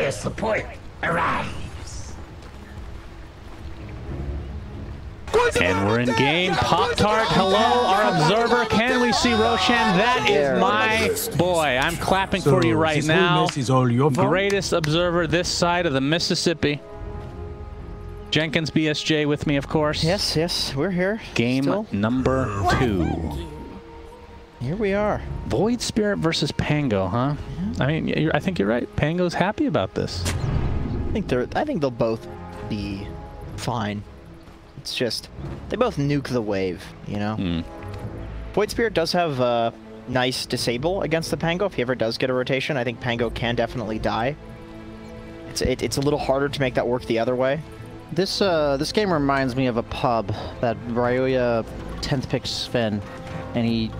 Dire support arrives. And we're in game. Pop-Tart, hello, our observer. Can we see Roshan? That is my boy. I'm clapping for you right now. Is all your fault? Greatest observer this side of the Mississippi. Jenkins, BSJ with me, of course. Yes, yes, we're here. Game still. number 2. Here we are. Void Spirit versus Pango, huh? I mean, I think you're right. Pango's happy about this. I think they'll both be fine. It's just they both nuke the wave, you know. Void Spirit does have a nice disable against the Pango. If he ever does get a rotation, I think Pango can definitely die. It's a little harder to make that work the other way. This game reminds me of a pub that Ryoya 10th pick Sven, and he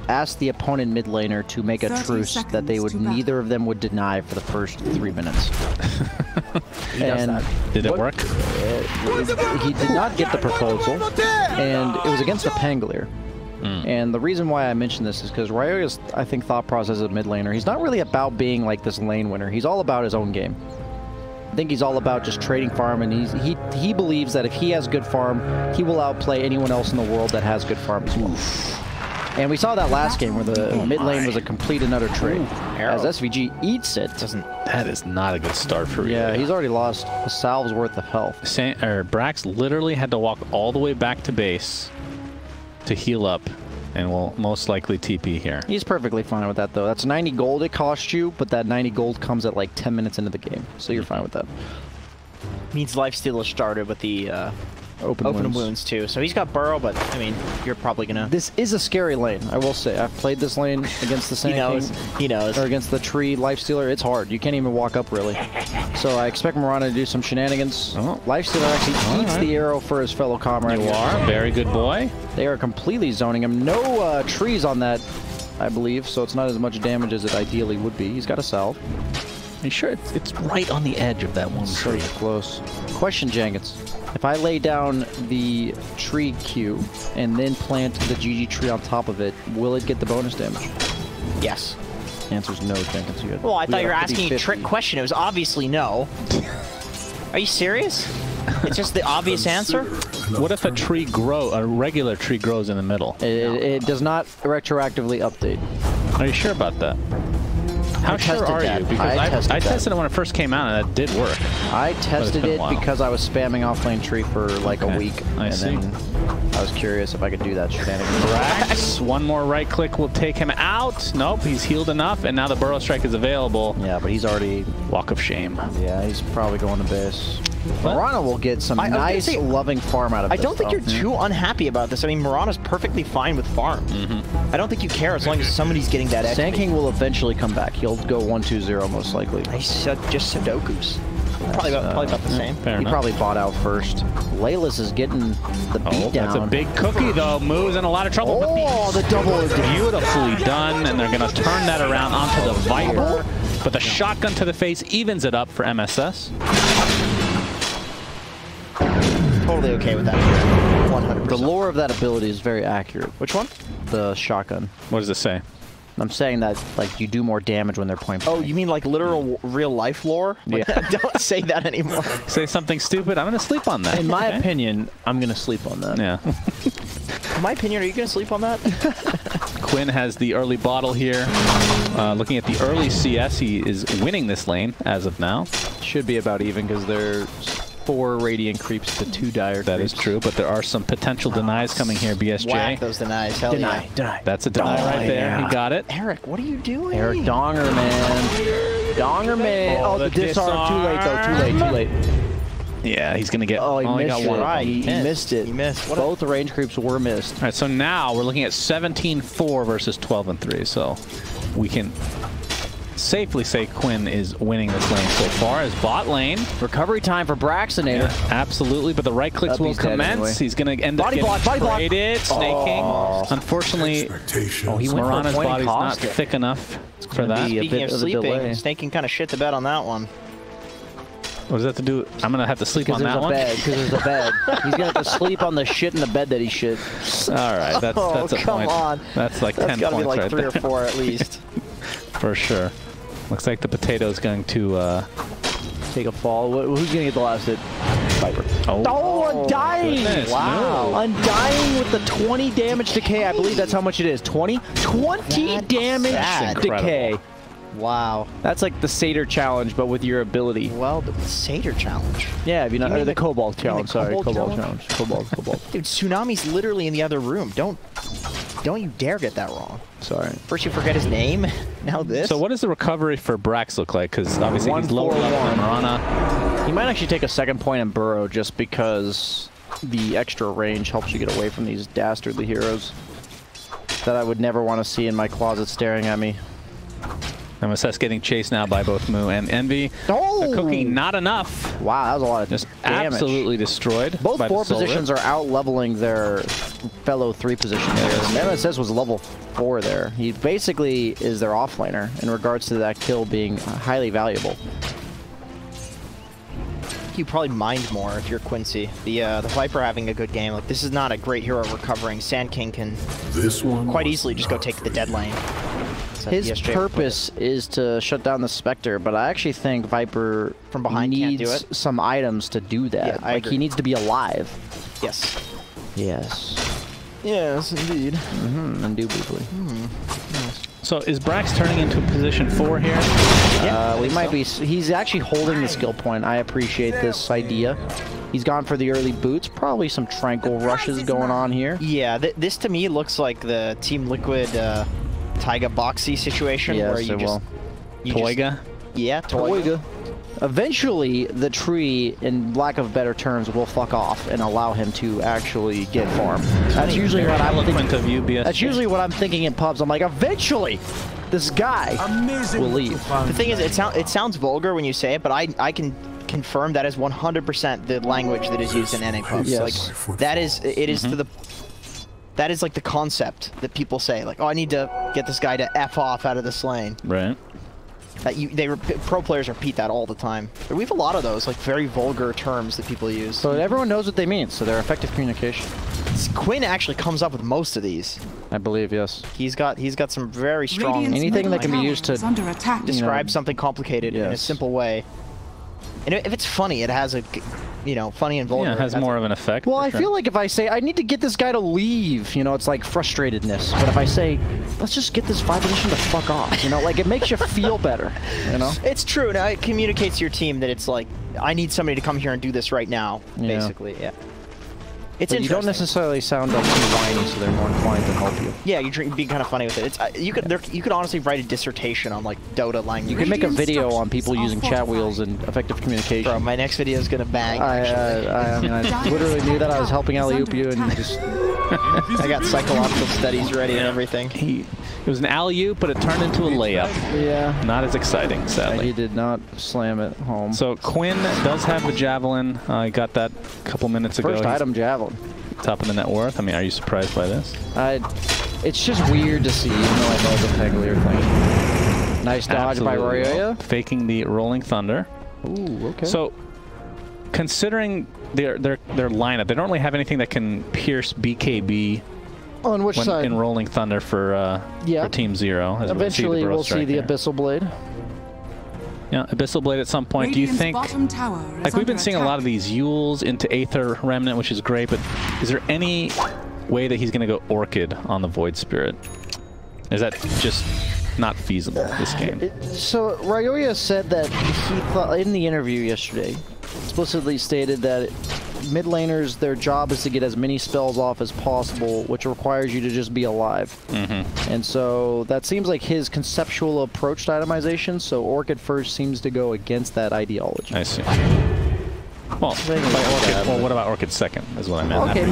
asked the opponent mid laner to make a truce that they would neither of them would deny for the first 3 minutes. And did it work? He did not get the proposal, and it was against the Pangolier. And the reason why I mention this is because Ryoya's, I think, thought process as a mid laner, he's not really about being like this lane winner. He's all about his own game. I think he's all about just trading farm, and he believes that if he has good farm, he will outplay anyone else in the world that has good farm as well. And we saw that last game where the mid lane was a complete and utter trade. As SVG eats it, that is not a good start for you. Yeah, he's already lost a salve's worth of health. Brax literally had to walk all the way back to base to heal up, and will most likely TP here. He's perfectly fine with that, though. That's 90 gold it costs you, but that 90 gold comes at like 10 minutes into the game, so you're fine with that. Means lifesteal has started with the open wounds too. So he's got burrow, but I mean, you're probably gonna. This is a scary lane, I will say. I've played this lane against the Sand King. He knows. Or against the tree lifestealer. It's hard. You can't even walk up really. So I expect Mirana to do some shenanigans. Lifestealer actually eats the arrow for his fellow comrade. You are very good boy. They are completely zoning him. No trees on that, I believe. So it's not as much damage as it ideally would be. He's got a salve. Are you sure it's right on the edge of that one tree? So close. Question, Jenkins. If I lay down the tree Q and then plant the GG tree on top of it, will it get the bonus damage? Yes. Answer's no, Jenkins. Well, I thought you were asking a trick question. It was obviously no. Are you serious? It's just the obvious answer? What if a regular tree grows in the middle? It does not retroactively update. Are you sure about that? How sure are you? Because I tested it when it first came out, and that did work. I tested it because I was spamming off-lane tree for like a week. I see. Then I was curious if I could do that shenanigans. Brax, one more right click will take him out. Nope, he's healed enough, and now the Burrow Strike is available. Yeah, but he's already... Walk of shame. Yeah, he's probably going to base. Mirana will get some nice, loving farm out of this. I don't think you're too unhappy about this. I mean, Mirana's perfectly fine with farm. I don't think you care as long as somebody's getting that XP. Sand King will eventually come back. He'll go 1-2-0 most likely. He's just Sudokus. Probably about the same. He probably bought out first. Layla's is getting the beat down. That's a big cookie, though. Moves in a lot of trouble. Oh, the double is beautifully done, and they're going to turn that around onto the Viper. But the shotgun to the face evens it up for MSS. Totally okay with that. 100%. The lore of that ability is very accurate. Which one? The shotgun. What does it say? I'm saying that like you do more damage when they're point blank. Oh, you mean like literal real life lore? Like, yeah. Don't say that anymore. Say something stupid. I'm going to sleep on that. In my opinion, I'm going to sleep on that. Yeah. In my opinion, are you going to sleep on that? Quinn has the early bottle here. Looking at the early CS, he is winning this lane as of now. Should be about even because there's 4 Radiant creeps to 2 Dire creeps. That is true, but there are some potential denies coming here, BSJ. Whack those denies. Hell deny. That's a deny right there. Yeah. He got it. Eric, what are you doing? Eric Donger, man. Donger, man. Oh, the disarm. Too late, though. Too late. Yeah, he's going to get... Oh, he missed got it. one. Right. He missed it. He missed. Both range creeps were missed. All right, so now we're looking at 17-4 versus 12-3, so we can safely say Quinn is winning this lane so far. As bot lane. Recovery time for Braxinator. Yeah, absolutely, but the right clicks will commence. Anyway. He's going to end up getting traded. Snake King. Unfortunately, Mirana's body's not thick enough for that. Speaking of sleeping, Snake King kind of shit the bed on that one. What does that have to do? I'm going to have to sleep on that one? Because there's a bed. He's going to have to sleep on the shit in the bed that he shit. All right, that's a point. Come on. That's like 10 points right there. That's got to be like 3 or 4 at least. For sure. Looks like the potato is going to take a fall. Who's gonna get the last hit? Viper. Oh, Undying! Goodness, Wow. no. Undying with the 20 damage decay. I believe that's how much it is. 20? 20 damage decay. Wow. That's like the Satyr challenge, but with your ability. Well, the Satyr challenge. Yeah, if you know the Cobalt challenge. Sorry, Cobalt Cobalt challenge. Cobalt. Dude, Tsunami's literally in the other room. Don't you dare get that wrong. Sorry. First you forget his name, now this. So what does the recovery for Brax look like? Because obviously he's lower level than Marana. He might actually take a second point and burrow just because the extra range helps you get away from these dastardly heroes that I would never want to see in my closet staring at me. MSS getting chased now by both Moo and Envy. Oh! The cooking, not enough. Wow, that was a lot of Just damage. absolutely destroyed. Both by 4 the positions are out-leveling their fellow 3 position players. MSS was level 4 there. He basically is their offlaner in regards to that kill being highly valuable. You probably mind more if you're Quincy. The Viper having a good game. Like, this is not a great hero recovering. Sand King can quite easily just go take the dead lane. His purpose is to shut down the Spectre, but I actually think Viper from behind needs can't do it. some items to do that. Yeah, I like agree. he needs to be alive. Yes. Yes. Yes, indeed. Indubitably. So is Brax turning into position 4 here? We might be. He's actually holding the skill point. I appreciate this idea. He's gone for the early boots. Probably some tranquil rushes going on here. Yeah, this to me looks like the Team Liquid Taiga Boxy situation where you just... Toiga? Yeah, Toiga. Eventually, the tree, in lack of better terms, will fuck off and allow him to actually get farm. That's usually what I'm thinking. Of you, BSG. That's usually what I'm thinking in pubs. I'm like, eventually, this guy will leave. The thing is, it sounds vulgar when you say it, but I can confirm that is 100% the language that is used in NA pubs. Yes. Like, that is that is like the concept that people say. Like, oh, I need to get this guy to F off out of this lane. Right. Pro players repeat that all the time. We have a lot of those, like, very vulgar terms that people use. So everyone knows what they mean, so they're effective communication. Quinn actually comes up with most of these. I believe, yes. He's got some very strong... Anything that can be used to describe something complicated in a simple way. And if it's funny, it has a, funny and vulgar. Yeah, it has more of an effect. Well, I feel like if I say, I need to get this guy to leave, it's like frustratedness. But if I say, let's just get this 5 position to fuck off, like it makes you feel better, It's true. Now, it communicates to your team that it's like, I need somebody to come here and do this right now, basically, yeah. It's but you don't necessarily sound like too whiny, so they're more inclined to help you. Yeah, you're being kind of funny with it. It's you could honestly write a dissertation on like Dota language. You could make a video on people using chat wheels and effective communication. Bro, my next video is gonna bang. I mean, I literally knew that. I was helping alley-oop you, and you just... I got psychological studies ready and everything. It was an alley-oop, but it turned into a layup. Yeah. Not as exciting, sadly. He did not slam it home. So Quinn does have the Javelin. He got that a couple minutes ago. First item, Javelin. Top of the net worth. I mean, are you surprised by this? It's just weird to see, even though I know the Pangolier thing. Nice dodge by Ryoya. Faking the Rolling Thunder. Ooh, okay. So, considering their lineup, they don't really have anything that can pierce BKB. On which side? In Rolling Thunder for Team Zero. Eventually, we'll see the Abyssal Blade. Yeah, Abyssal Blade at some point. Do you think, like we've been seeing a lot of these Yules into Aether Remnant, which is great, but is there any way that he's going to go Orchid on the Void Spirit? Is that just not feasible this game? So Ryoya said that he thought, in the interview yesterday, explicitly stated that mid laners, their job is to get as many spells off as possible, which requires you to just be alive. And so that seems like his conceptual approach to itemization, so Orchid first seems to go against that ideology. I see. Well, what about Orchid second is what I meant. Okay,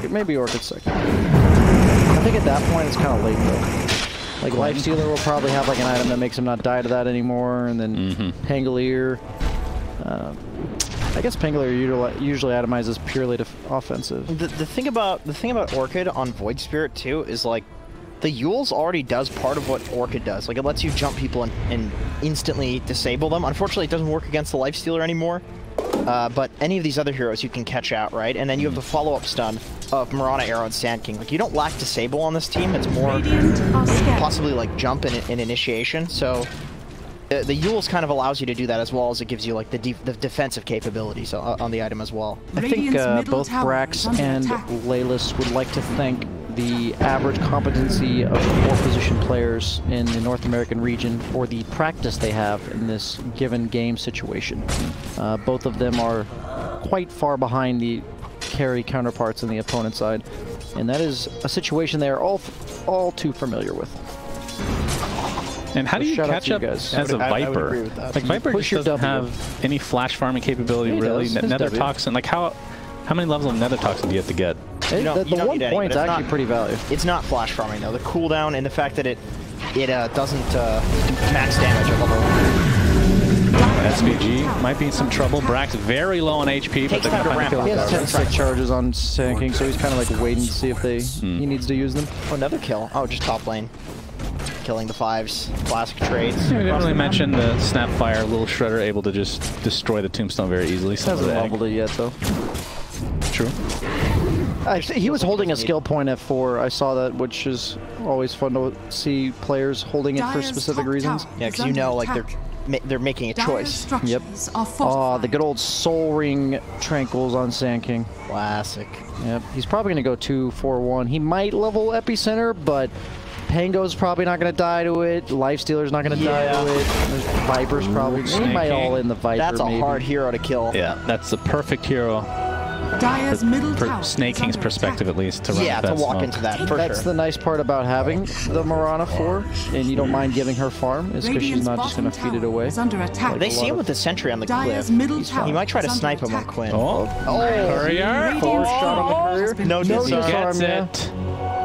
maybe Orchid second. I think at that point it's kind of late though. Like Lifestealer will probably have like an item that makes him not die to that anymore, and then Pangolier. I guess Pangolier usually itemizes purely to offensive. The thing about Orchid on Void Spirit too is like the Yules already does part of what Orchid does. Like it lets you jump people and instantly disable them. Unfortunately, it doesn't work against the Lifestealer anymore. But any of these other heroes you can catch out, right? And then you have the follow-up stun of Marana, Arrow, and Sand King. Like you don't lack disable on this team. It's more possibly like jump and initiation. So The Yules kind of allows you to do that as well as it gives you like the defensive capabilities on the item as well. I think both Brax and Laylis would like to thank the average competency of 4 position players in the North American region for the practice they have in this given game situation. Both of them are quite far behind the carry counterparts on the opponent side, and that is a situation they are all too familiar with. And how do you catch up as a Viper? Like Viper just doesn't have any flash farming capability really. Nether Toxin, like how many levels of Nether Toxin do you have to get? The 1 point is actually pretty valuable. It's not flash farming though. The cooldown and the fact that it doesn't max damage at level 1. SVG might be in some trouble. Brax very low on HP, but they're going to find a kill. He has 10 strike charges on Sand King, so he's kind of like waiting to see if he needs to use them. Oh, another kill. Oh, just top lane. Killing the 5s. Classic trades. Yeah, we didn't really mention the Snapfire Little Shredder able to just destroy the tombstone very easily. Hasn't leveled it yet, though. True. He was holding a skill point at 4. I saw that, which is always fun to see players holding it for specific reasons. Yeah, because you know, like they're making a choice. Yep. Oh, the good old Soul Ring Tranquils on Sand King. Classic. Yep. He's probably going to go 2-4-1. He might level Epicenter, but Pango's probably not going to die to it. Lifestealer's not going to die to it. Viper's probably. He might all in the Viper. That's a hard hero to kill. Yeah, that's the perfect hero. For Snake King's perspective, at least, to run that to walk smoke. into that. That's the nice part about having the Mirana 4, and you don't mind giving her farm, is because she's not just going to feed it away. They see him with the sentry on the cliff. He might try to snipe him on Quinn. Courier! 4-shot on the Courier. No disarm. Gets it.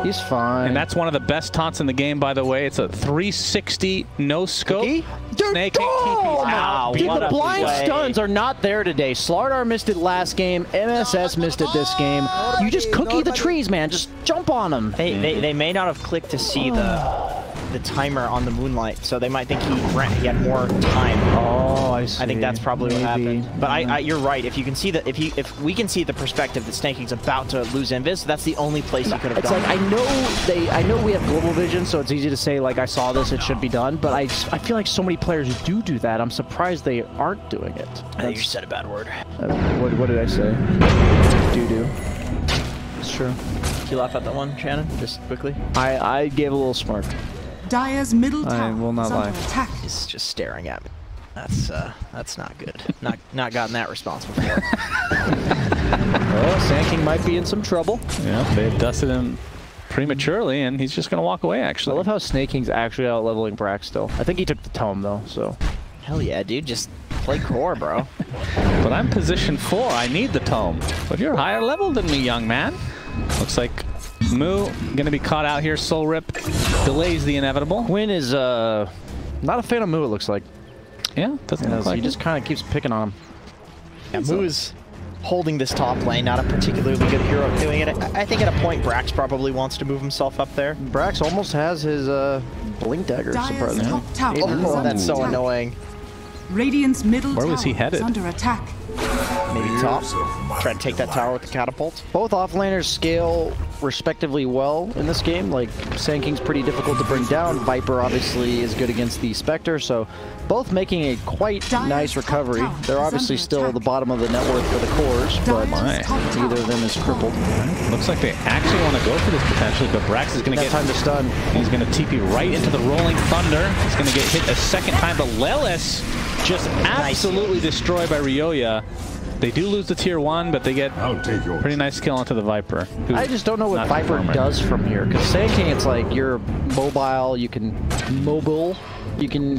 He's fine. And that's one of the best taunts in the game, by the way. It's a 360 no scope. Snake King Wow, the blind stuns are not there today. Slardar missed it last game. MSS missed it this game. You just cookie the trees, man. Just jump on them. They may not have clicked to see the timer on the Moonlight, so they might think he had more time. Oh, I see. I think that's probably what happened. But you're right. If you can see that, if we can see the perspective that Snake King's about to lose Invis, that's the only place you could have gone. It's like I know we have global vision, so it's easy to say like I saw this, it should be done. But I feel like so many players do that. I'm surprised they aren't doing it. I think you said a bad word. What did I say? Do. It's true. Did you laugh at that one, Shannon? Just quickly. I gave a little smirk. Dire's middle tower I will not lie. attack. He's just staring at me. That's not good. not gotten that response before. Well, Sand King might be in some trouble. Yeah, they've dusted him prematurely, and he's just going to walk away, actually. I love how Snake King's actually out-leveling Brax still. I think he took the tome, though, so... Hell yeah, dude. Just play core, bro. But I'm position 4. I need the tome. But you're higher level than me, young man. Looks like Moo going to be caught out here. Soul Rip delays the inevitable. Quinn is not a fan of Moo, it looks like. Yeah, doesn't look like he just kind of keeps picking on him. Yeah, Moo's holding this top lane, not a particularly good hero at doing it. I think at a point Brax probably wants to move himself up there. Brax almost has his Blink Dagger, surprisingly. Oh, that's so annoying. Radiant's middle Where was he headed? is under attack. Maybe top. Try to take that tower with the catapult. Both offlaners scale respectively well in this game. Like, Sand King's pretty difficult to bring down. Viper obviously is good against the Spectre, so both making a quite nice recovery. They're obviously still at the bottom of the network for the cores, but neither of them is crippled. Looks like they actually want to go for this potentially, but Brax is going to get time to stun. He's going to TP right into the Rolling Thunder. He's going to get hit a second time, but Lelis just absolutely destroyed by Ryoya. They do lose the tier 1, but they get pretty nice kill onto the Viper. I just don't know what Viper does from here, because Sand King, it's like you're mobile, you can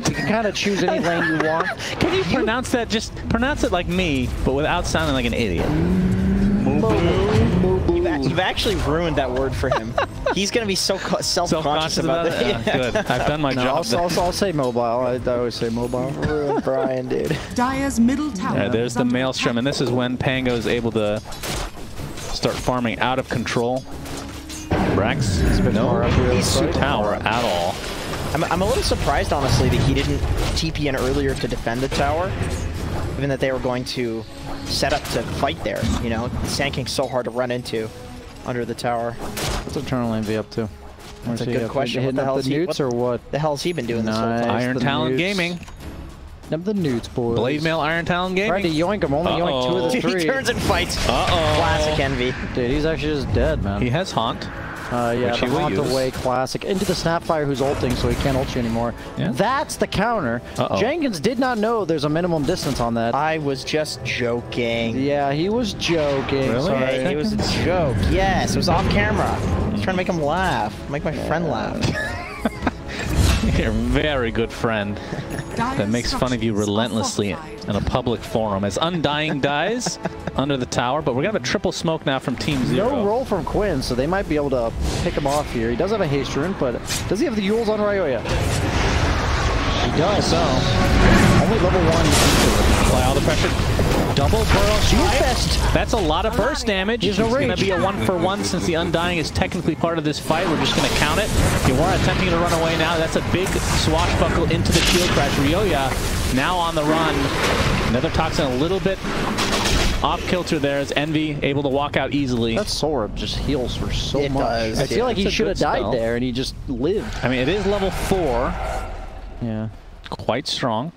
kind of choose any lane you want. Can you pronounce that? Just pronounce it like me, but without sounding like an idiot. You've actually ruined that word for him. He's going to be so self-conscious about it. Yeah. Good. I've done my job. I'll say mobile. I always say mobile. Ruined Brian, dude. Dire's middle tower. Yeah, there's the Maelstrom, and this is when Pango is able to start farming out of control. Brax, no tower at all. I'm a little surprised, honestly, that he didn't TP in earlier to defend the tower, given that they were going to set up to fight there. You know, Sand King's so hard to run into under the tower. What's Eternal Envy up to? That's a good question. Hitting up the newts or what? The hell's he been doing this whole time? Iron Talent Gaming. them the nudes, boys. Blade Mail Iron Talon Gaming. Tried to yoink him, only yoink 2 of the 3. He turns and fights. Uh-oh. Classic Envy. Dude, he's actually just dead, man. He has Haunt. Yeah, which the he will Haunt use. away classic. Into the Snapfire who's ulting, so he can't ult you anymore. Yeah. That's the counter. Jenkins did not know there's a minimum distance on that. I was just joking. Yeah, he was joking. Really? Sorry. It was a joke. Yes, it was off camera. I was trying to make him laugh. Make my friend laugh. You're a very good friend that makes fun of you relentlessly in a public forum as Undying dies under the tower, but we're gonna have a triple smoke now from Team Zero. No roll from Quinn, so they might be able to pick him off here. He does have a haste rune, but does he have the Yules on Ryoya? He does, so only level 1. Apply all the pressure. Double burrow strike. That's a lot of burst damage. It's going to be a 1-for-1 since the Undying is technically part of this fight. We're just going to count it. You are attempting to run away now. That's a big swashbuckle into the shield crash. Ryoya now on the run. Another Toxin a little bit off kilter there as Envy able to walk out easily. That Sorab just heals for so much. Does. I feel like he should have died there and he just lived. I mean, it is level 4. Yeah. Quite strong.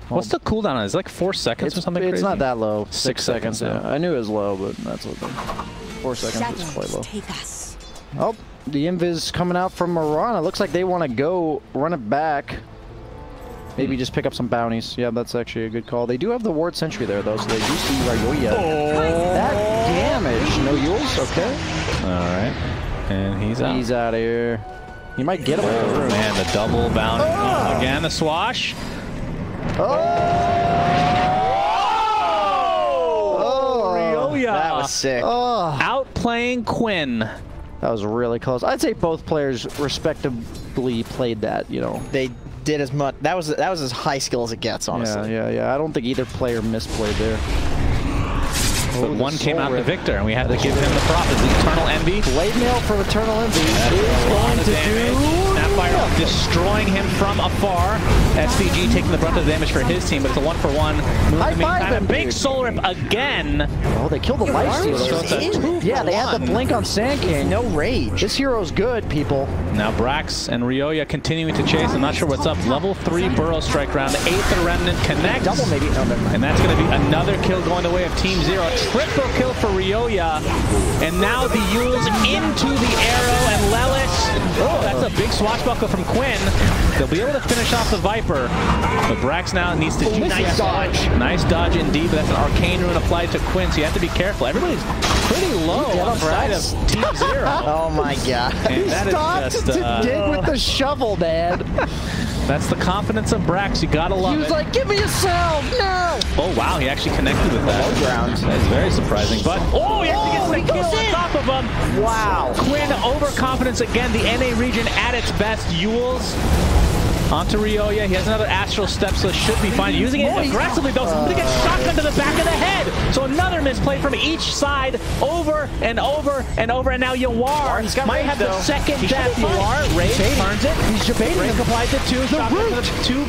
What's the cooldown on it? Is it like 4 seconds or something It's crazy? not that low. 6 seconds. yeah. I knew it was low, but that's what 4 seconds is quite low. Take us. Oh, the invis coming out from Marana. Looks like they want to go run it back. Maybe just pick up some bounties. Yeah, that's actually a good call. They do have the ward sentry there, though, so they do see Ryoya. That damage. No Yules? Okay. All right. And he's out. He's out of here. He might get him out of the room. Man, the double bounty. Oh, again, the swash. Ryoya. That was sick. Outplaying Quinn. That was really close. I'd say both players respectably played that, you know. They did as much. That was as high skill as it gets, honestly. Yeah. I don't think either player misplayed there. But one came out the victor, and we had to give him the prop. It's the Eternal Envy. Blade Mail from Eternal Envy is going to do... Snapfire destroying him from afar. SVG taking the brunt of the damage for his team, but it's a 1-for-1. High five him, Big dude. Soul Rip again. Oh, they killed the life So stealer. it's a 2-for-1. Yeah, they had the blink on Sand King. No rage. This hero's good, people. Now Brax and Ryoya continuing to chase. I'm not sure what's up. Level 3 Burrow Strike round. 8th Remnant connects. Double maybe. Oh, never mind. And that's going to be another kill going the way of Team Zero. A triple kill for Ryoya. And now the Yules into the arrow and Lelis. Oh, that's a big swashbuckle from Quinn. They'll be able to finish off the Viper. But Brax now needs to do nice dodge. Nice dodge indeed, but that's an arcane rune applied to Quinn, so you have to be careful. Everybody's pretty low on the side of Team Zero. Oh my god. And that is just, to dig with the shovel, man. that's the confidence of Brax. You gotta love it. He was like, give me a sound, no! Oh wow, he actually connected with that. Low ground. That's very surprising. But oh, he actually gets the kill on top of him. Wow. Quinn overconfidence again. The NA region at its best. Yules onto Ryoya. He has another astral step, so should be fine. Using it aggressively though. Somebody gets shotgun to the back of the head. So another misplay from each side, over and over and over. And now Yawar might have the second death. Yawar, Rage turns it. He's debating. Break applied to 2. Shotgun to the 2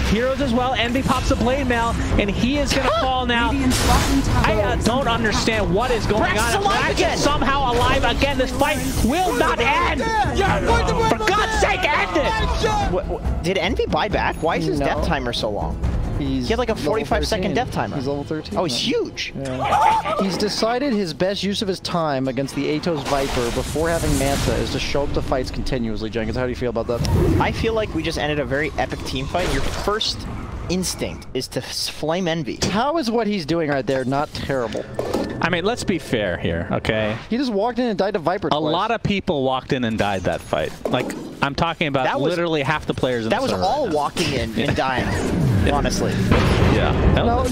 heroes as well. Envy pops the blade mail, and he is going to fall now. I don't understand what is going on. Brax is somehow alive again. This fight will not end. For God's sake, end it. Did Envy buy back? Why is his death timer so long? He had like a 45-second death timer. He's level 13. Oh, he's huge. Yeah. He's decided his best use of his time against the Atos Viper before having Manta is to show up to fights continuously. Jenkins, how do you feel about that? I feel like we just ended a very epic team fight. Your first instinct is to flame Envy. How is what he's doing right there not terrible? I mean, let's be fair here, okay? He just walked in and died to Viper twice. A lot of people walked in and died that fight. Like, I'm talking about literally half the players in the server. That was all walking in and dying, honestly. Yeah. No.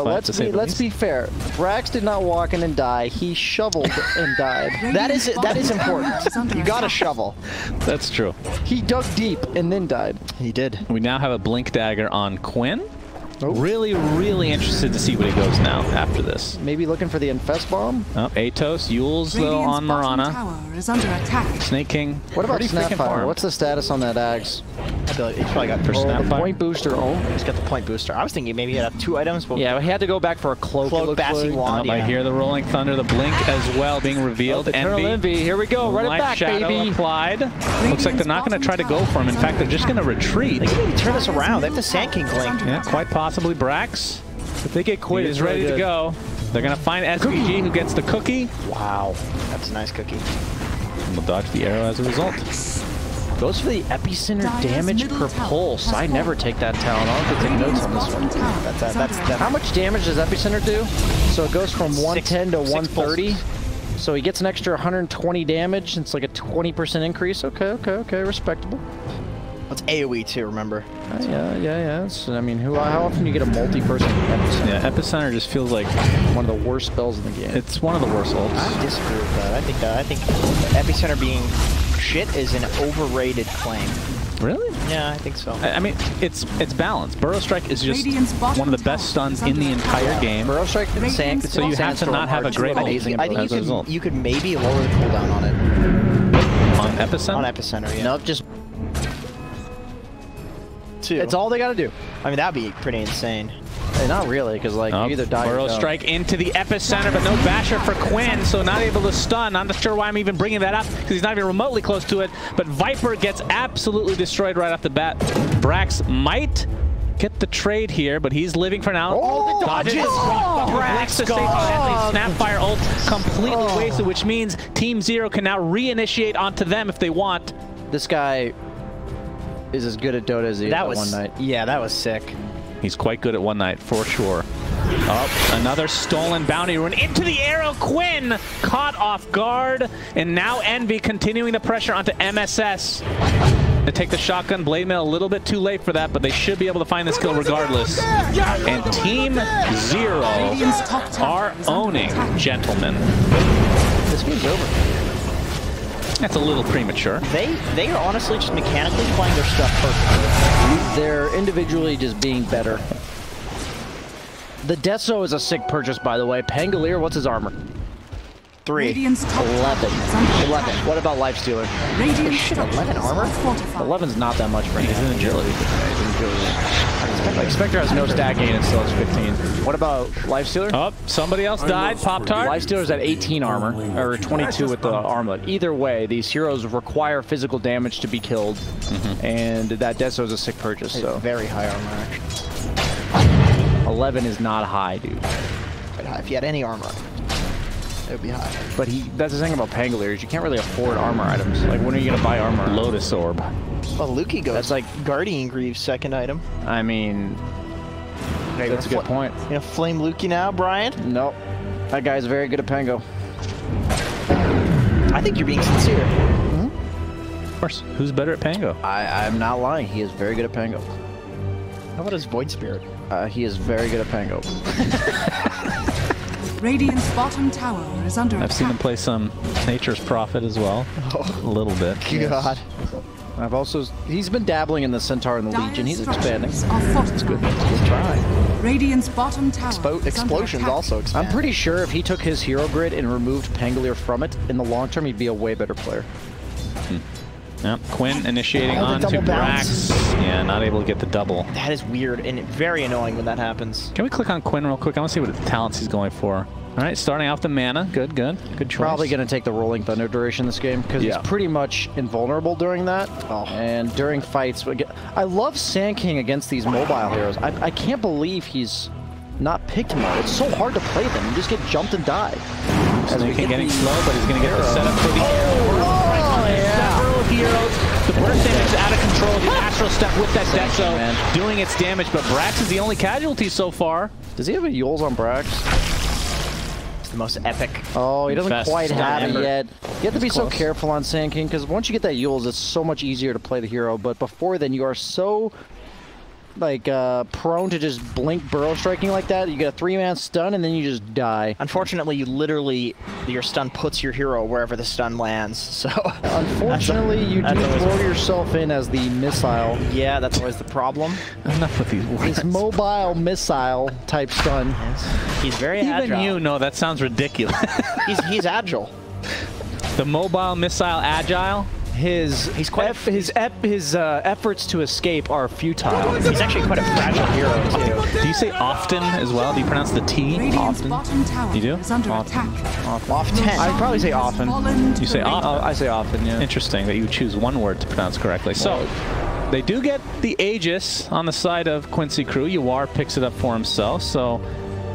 Let's be fair. Brax did not walk in and die. He shoveled and died. That is important. You got a shovel. That's true. He dug deep and then died. He did. We now have a Blink Dagger on Quinn. Really, really interested to see what he goes now after this. Maybe looking for the Infest Bomb? Oh, Atos, Yules though on Marana. Tower is under attack. Snake King. What about pretty freaking Snapfire? farmed. What's the status on that Axe? ability. He's probably got For Snapfire. Point booster. Oh, He's got the point booster. I was thinking maybe he'd have 2 items, but yeah, he had to go back for a cloak. Cloak, Bassy Wand. I hear the Rolling Thunder, the Blink as well being revealed. Eternal Envy. Here we go. Run it Life back, Shadow baby. applied. Looks like they're not going to try to go for him. In fact, they're just going to retreat. they can maybe turn this around. They have the Sand King Blink. Yeah, quite possibly Brax. If they get quit, Is ready to go. They're going to find SVG who gets the cookie. Wow, that's a nice cookie. And will dodge the arrow as a result. Goes for the epicenter damage per pulse. I never take that talent. I'll have to take notes on this one. That's How much damage does epicenter do? So it goes from 110 to 130. So he gets an extra 120 damage. It's like a 20% increase. Okay, respectable. It's AoE too, remember? Yeah. So, I mean, how often do you get a multi-person epicenter? Yeah, Epicenter just feels like One of the worst spells in the game. it's one of the worst ults. I disagree with that. I think Epicenter being shit is an overrated claim. Really? Yeah, I think so. I mean, it's balanced. Burrow Strike is just one of the best stuns in the entire game. Burrow Strike and Sand. So you have to not have a great ult. I think as a result. you could maybe lower the cooldown on it. On Epicenter? On Epicenter, yeah. Nope, just 2. it's all they got to do. I mean, that'd be pretty insane. Hey, not really, because like you either die or Burrow don't. Strike into the Epicenter, but no Basher for Quinn, so not able to stun. I'm not sure why I'm even bringing that up, because he's not even remotely close to it. But Viper gets absolutely destroyed right off the bat. Brax might get the trade here, but he's living for now. Oh, the Dodges. dodges! Oh, Brax to save Snapfire ult completely wasted, which means Team Zero can now reinitiate onto them if they want. This guy is as good at Dota as he is at One Night. Yeah, that was sick. He's quite good at One Night, for sure. Oh, another stolen bounty rune into the arrow. Quinn caught off guard, and now Envy continuing the pressure onto MSS. To take the shotgun, Blade Mail a little bit too late for that, but they should be able to find this kill regardless. And Team Zero are owning, gentlemen. This game's over. That's a little premature. They are honestly just mechanically playing their stuff perfectly. They're individually just being better. The Deso is a sick purchase, by the way. Pangolier, what's his armor? 3. 11. What about Lifestealer? 11 armor? 11's not that much for him. He's an agility. Like, Spectre has no stat gain and still has 15. What about Lifestealer? Oh, somebody else died. Pop-Tart. Lifestealer's at 18 armor, or 22 with the armlet. Either way, these heroes require physical damage to be killed, and that Deso is a sick purchase. So Very high armor, actually. 11 is not high, dude. Quite high. If you had any armor, it would be high. But that's the thing about Pangolier is you can't really afford armor items. Like, when are you gonna buy armor? Lotus Orb. Well, Lukey goes. That's like Guardian Greaves second item. I mean, that's a good point. You know, flame Lukey now, Brian? Nope. That guy's very good at Pango. I think you're being sincere. Of course. Who's better at Pango? I'm not lying. He is very good at Pango. How about his Void Spirit? He is very good at Pango. Radiant's bottom tower is under I've attack. seen him play some Nature's Prophet as well. A little bit. God. He's been dabbling in the Centaur and the Legion. He's expanding. It's Good try. Radiant's bottom tower is under Explosions attack. also expand. I'm pretty sure if he took his hero grid and removed Pangolier from it, in the long term, he'd be a way better player. Yep. Quinn initiating Oh, the onto double bounce. Brax. Yeah, not able to get the double. That is weird and very annoying when that happens. Can we click on Quinn real quick? I want to see what talents he's going for. All right, starting off the mana. Good choice. Probably going to take the Rolling Thunder duration this game because he's pretty much invulnerable during that. And during fights, I love Sand King against these mobile heroes. I can't believe he's not picked more. It's so hard to play them. You just get jumped and die. Snake getting slow, but he's going to get the setup for the arrow. Several heroes. The burst damage is out of control. The Astral Step with that Deso doing its damage, but Brax is the only casualty so far. Does he have a Yules on Brax? The most epic. Oh, he doesn't Best quite have it ever. yet. You have to be so careful on Sand King because once you get that Yules, it's so much easier to play the hero. But before then, you are so prone to just blink Burrow Striking like that. You get a 3-man stun and then you just die. Unfortunately, your stun puts your hero wherever the stun lands. So unfortunately, you do throw yourself in as the missile. Yeah, that's always the problem. Enough with these words. This mobile missile type stun. He's very Even agile. you know that sounds ridiculous. He's agile. The mobile missile agile. his efforts to escape are futile. He's actually quite a fragile hero too. Do you say often as well? Do you pronounce the T? Radiant's bottom tower You do? is under attack. Often. I'd probably say often. You say often? I say often, yeah. Interesting that you would choose one word to pronounce correctly. So, they do get the Aegis on the side of Quincy Crew. Yawar picks it up for himself, so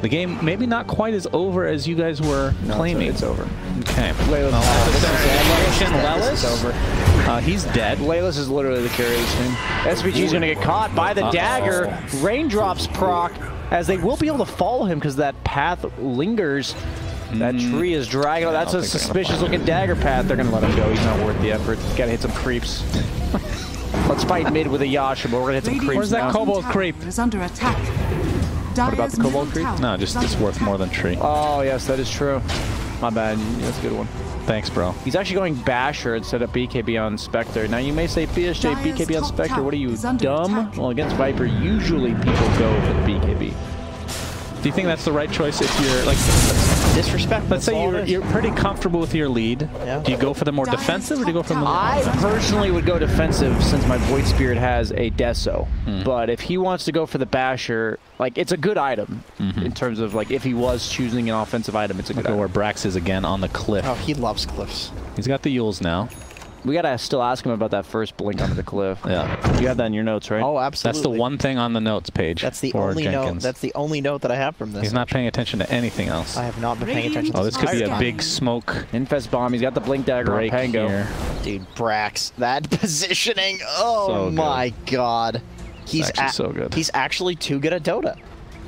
the game maybe not quite as over as you guys were claiming. It's over. Okay. Lelis is over. He's dead. Lelis is literally the carry of this team. SVG's going to get caught by the dagger. Raindrops proc, as they will be able to follow him because that path lingers. That tree is dragging. That's a suspicious looking dagger path. They're going to let him go. He's not worth the effort. Got to hit some creeps. Let's fight mid with a Yasha, but we're going to hit some creeps. Where's that kobold creep? Is under attack. What about the kobold creep? No, just it's worth more than tree. Oh, yes, that is true. My bad. That's a good one. Thanks, bro. He's actually going Basher instead of BKB on Spectre. Now, you may say, BSJ, BKB on Spectre, what are you, dumb? Well, against Viper, usually people go for the BKB. Do you think that's the right choice if you're, like... Disrespect. Let's say you're pretty comfortable with your lead. Yeah. Do you go for the more defensive or do you go for the more... I personally would go defensive since my Void Spirit has a Deso. But if he wants to go for the Basher, like, it's a good item in terms of, like, if he was choosing an offensive item, it's a good item. Where Brax is again on the cliff. Oh, he loves cliffs. He's got the Yules now. We gotta still ask him about that first blink onto the cliff. Yeah. You have that in your notes, right? Oh, absolutely. That's the one thing on the notes page. That's the only note. That's the only note that I have from this. He's not paying attention to anything else. I have not been paying attention to this could be a big smoke. Infest bomb. He's got the blink dagger on Pango. Here. Dude, Brax, that positioning. Oh so my god. He's so good. He's actually too good at Dota.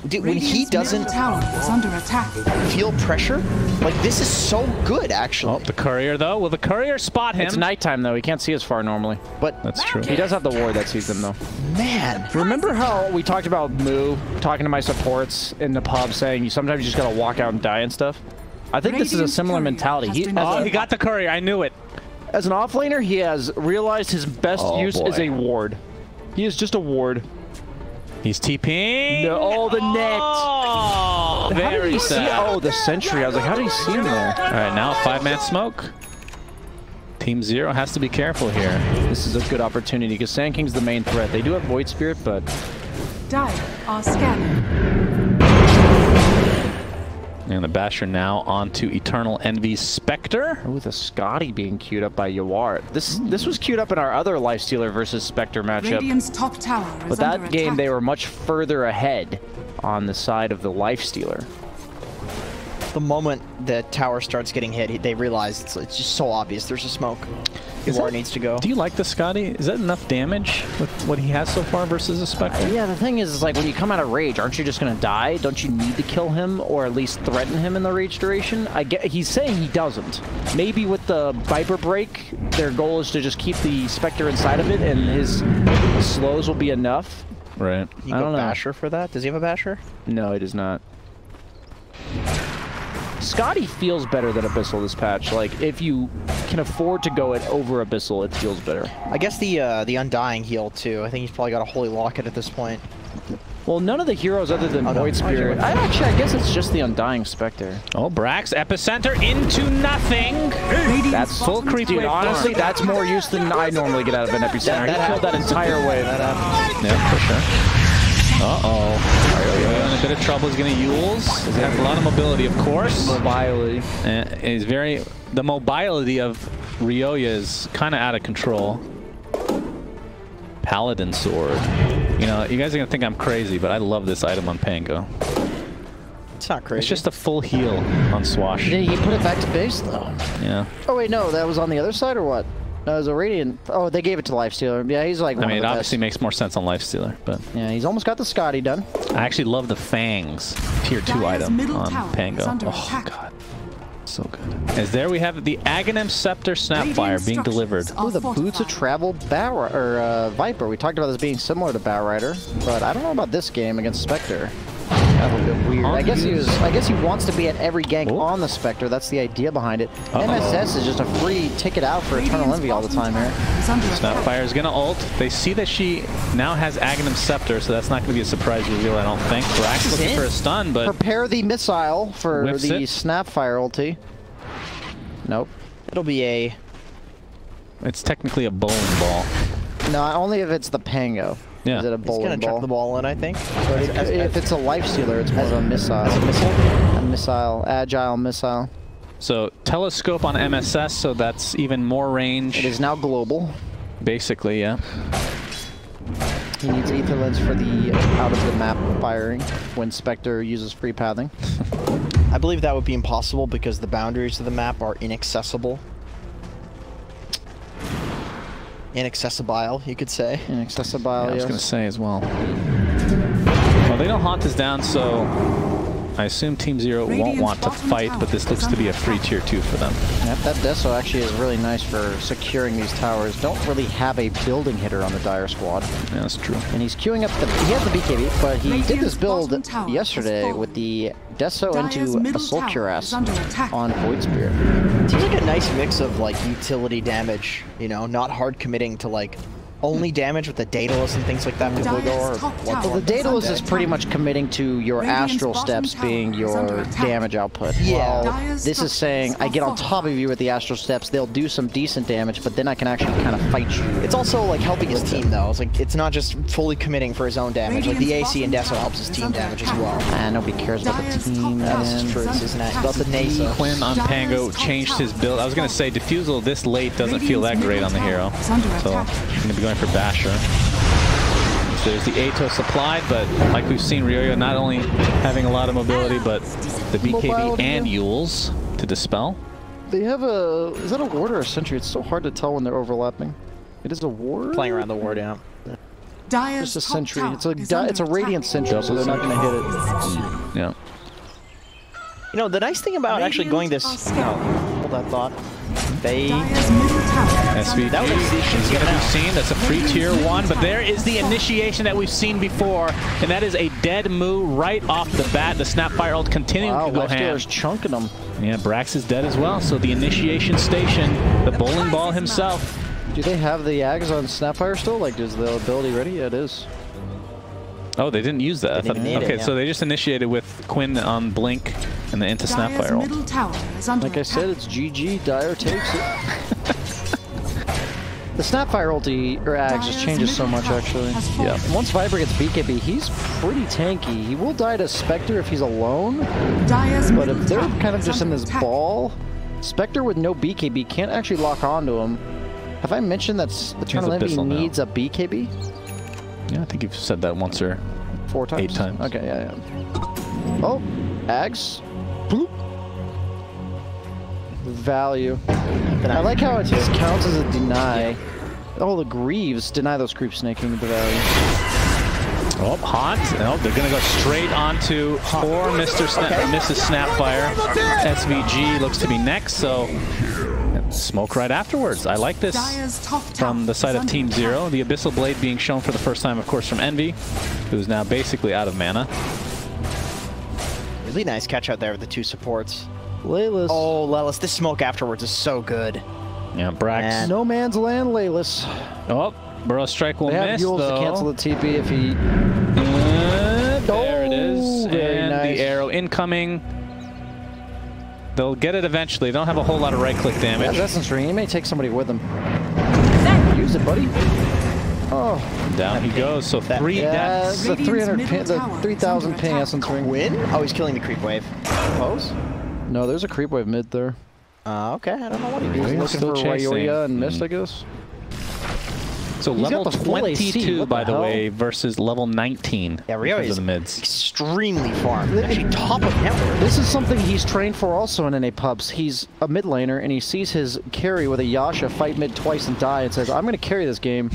Dude, when he Radiant's doesn't middle tower is under attack. feel pressure, like this is so good actually. Oh, the courier though. Will the courier spot him? It's nighttime though. He can't see as far normally. But that's true. He does have the ward that sees him though. Man, remember how we talked about Moo talking to my supports in the pub saying you sometimes just gotta walk out and die and stuff? I think this is a similar mentality. He got the courier. I knew it. As an offlaner, he has realized his best use is a ward. He is just a ward. He's TPing. No, oh, the net. Oh, very sad. Oh, the sentry. I was like, how did he see him there? All right, now 5-man smoke. Team 0 has to be careful here. This is a good opportunity because Sand King's the main threat. They do have Void Spirit, but... Dire are scanning. And the Basher now onto Eternal Envy's Spectre. Oh, the Scotty being queued up by Yawar. This was queued up in our other Lifestealer versus Spectre matchup. Radiant's top tower is but that under game, attack. they were much further ahead on the side of the Lifestealer. the moment the tower starts getting hit, they realize it's just so obvious. There's a smoke. War needs to go. Do you like the Scotty? Is that enough damage with what he has so far versus a Spectre? Yeah, the thing is like when you come out of rage, aren't you just going to die? Don't you need to kill him or at least threaten him in the rage duration? He's saying he doesn't. Maybe with the Viper break, their goal is to just keep the Spectre inside of it and his slows will be enough. Right. You go Basher for that? Does he have a Basher? No, he does not. Scotty feels better than Abyssal this patch. Like, if you can afford to go it over Abyssal, it feels better. I guess the Undying heal, too. I think he's probably got a Holy Locket at this point. Well, none of the heroes other than Void Spirit. I guess it's just the Undying Spectre. Oh, Brax, Epicenter into nothing. That's full creep. Dude, honestly, that's more use than I normally get out of an Epicenter. He killed that entire wave. Yeah, for sure. Uh-oh. In a bit of trouble. He's going to Yules. He has a lot of mobility, of course. Mobility. He's very... The mobility of Ryoya is kind of out of control. Paladin Sword. You know, you guys are going to think I'm crazy, but I love this item on Pango. It's not crazy. It's just a full heal on Swash. Did he put it back to base, though? Yeah. Oh, wait, no. That was on the other side, or what? No, it was a Radiant. Oh, they gave it to Lifestealer. Yeah, he's like I mean, it obviously makes more sense on Lifestealer, but... Yeah, he's almost got the Scotty done. I actually love the Fangs Tier 2 item on Pango. Oh, God. So good. As there we have the Aghanim Scepter Snapfire being delivered. Oh, the Boots of Travel Viper. We talked about this being similar to Batrider, but I don't know about this game against Spectre. That would be weird. I guess he wants to be at every gank on the Spectre. That's the idea behind it. MSS is just a free ticket out for Eternal Envy all the time here. Snapfire is going to ult. They see that she now has Aghanim Scepter, so that's not going to be a surprise reveal, I don't think. Brax looking for a stun, but... Prepare the missile for the Snapfire ulti. Nope. It'll be a It's technically a bowling ball. No, only if it's the Pango. Yeah. Is it a He's bowling gonna ball? chuck the ball in, I think. But if it's a life stealer, it's more of a missile. A missile, agile missile. So telescope on MSS, so that's even more range. It is now global. Basically, yeah. He needs ether lens for the out of the map firing when Spectre uses free pathing. I believe that would be impossible because the boundaries of the map are inaccessible. Inaccessible, you could say. Inaccessible, I was yes. going to say as well. Well, they don't haunt us down, so I assume Team Zero won't want to fight, but this looks to be a free tier 2 for them. Yep, that Deso actually is really nice for securing these towers. Don't really have a building hitter on the Dire squad. Yeah, that's true. And he's queuing up the... He has the BKB, but he did this build yesterday with the Deso into Assault Cuirass on Void Spirit. Seems like a nice mix of like utility damage, you know, not hard committing to like only damage with the Daedalus and things like that before we go. Well, the Daedalus is pretty much committing to your astral steps being your damage output. Yeah. While this is saying, I get on top of you with the astral steps, they'll do some decent damage, but then I can actually kind of fight you. It's also like helping his team though. It's like it's not just fully committing for his own damage. Like the AC and Deso helps his team damage as well. And nobody cares about the team. That's true. This isn't about the Nasa. Quinn on Pango changed his build. I was going to say Diffusal this late doesn't feel that great on the hero. So I'm going to be going for Basher. So there's the Atos applied, but like we've seen, Ryoya not only having a lot of mobility, but the BKB and Yules to dispel. They have a... Is that a ward or a sentry? It's so hard to tell when they're overlapping. It is a ward? Playing around the ward, yeah. Just a sentry. It's a radiant sentry, so they're not going to hit it. Yeah. You know, the nice thing about actually going this... No, hold that thought. They... SVG is going to be seen. That's a free tier 1, but there is the initiation that we've seen before, and that is a dead Moo right off the bat. The Snapfire ult continuing to go ham. Chunking them. Yeah, Brax is dead as well, so the initiation station, the bowling ball himself. Do they have the Ags on Snapfire still? Like, is the ability ready? Yeah, it is. Oh, they didn't use that. Okay, so they just initiated with Quinn on Blink and then into Snapfire ult. Like I said, it's GG. Dire takes it. The Snapfire ulti, or Ags, just changes so much, actually. Yeah. Once Viper gets BKB, he's pretty tanky. He will die to Spectre if he's alone, but if they're kind of just in this ball, Spectre with no BKB can't actually lock onto him. Have I mentioned that Eternal Envy needs a BKB? Yeah, I think you've said that once or 4 times. 8 times. Okay, yeah. Oh, Ags. Bloop. Value. I like how it just counts as a deny. Oh, the Greaves deny those creep snaking the value. Oh, hot. No, they're going to go straight onto poor Mrs. Snapfire. SVG looks to be next, so smoke right afterwards. I like this from the side of Team Zero. The Abyssal Blade being shown for the first time, of course, from Envy, who's now basically out of mana. Really nice catch out there with the 2 supports. Laylas. Oh, Lelis, this smoke afterwards is so good. Yeah, Brax. No man's land, Laylas. Oh, Burrow Strike will they miss, have though. To cancel the TP if he... There it is. Very and nice. The arrow incoming. They'll get it eventually. They don't have a whole lot of right-click damage. Yeah, Essence Ring. He may take somebody with him. Use it, buddy. Oh. Down he goes. So 3 deaths. The 300 ping, the 3,000 ping Essence Ring. Win? Oh, he's killing the creep wave. Suppose? No, there's a creep wave mid there. Okay. I don't know what he was looking for Ryoya and missed, I guess. So He's level got the full 22, AC. by the way, versus level 19. Yeah, Ryoya is the mids. extremely farmed. Actually, top of network. This is something he's trained for also in NA pubs. He's a mid laner, and he sees his carry with a Yasha fight mid twice and die, and says, I'm going to carry this game.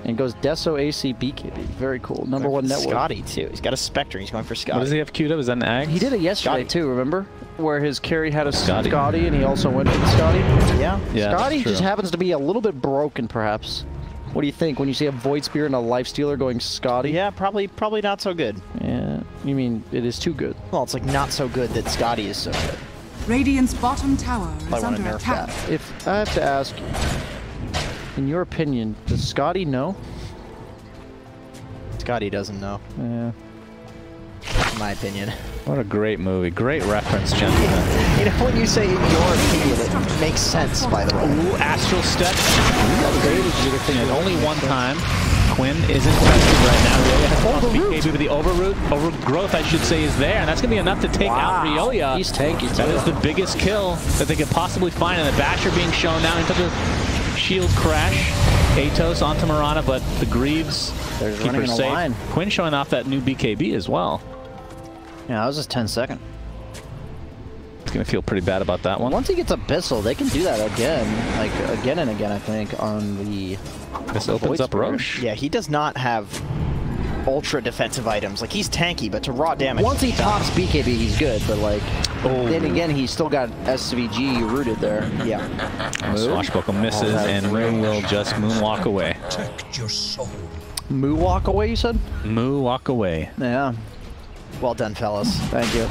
And goes Deso AC BKB. Very cool. Number 1 network. Scotty, too. He's got a Spectre. He's going for Scotty. What does he have queued up? Is that an Ag? He did it yesterday, Scotty. too, remember? Where his carry had a Scotty. Scotty, and he also went for the Scotty. Yeah. Scotty just happens to be a little bit broken, perhaps. What do you think when you see a Void Spirit and a Life Stealer going Scotty? Yeah, probably not so good. Yeah. You mean it is too good? Well, it's like not so good that Scotty is so good. Radiant's bottom tower is want to under nerf attack. that. If I have to ask, in your opinion, does Scotty know? Scotty doesn't know, Yeah. in my opinion. What a great movie. Great reference, gentlemen. You know, when you say in your opinion, it makes sense, by the way. Ooh, Astral Step. And only one time. Quinn isn't tested right now. Ryoya has lost BKB, but the overgrowth, I should say, is there. And that's going to be enough to take out Ryoya. He's tanky, too. That is the biggest kill that they could possibly find. And the Basher being shown now into the shield crash. Atos onto Mirana, but the Greaves keep her safe. Line. Quinn showing off that new BKB as well. Yeah, that was just 10-second. It's going to feel pretty bad about that one. Once he gets Abyssal, they can do that again. Like, again and again, I think, on the... This opens up Roche. Yeah, he does not have ultra defensive items. Like, he's tanky, but to raw damage... Once he tops BKB, he's good, but, like... Then again, he's still got SVG rooted there. Yeah. Swashbuckle misses, and Moon will just moonwalk away. Protect your soul. Moo walk away, you said? Moo walk away. Yeah. Well done, fellas. Thank you.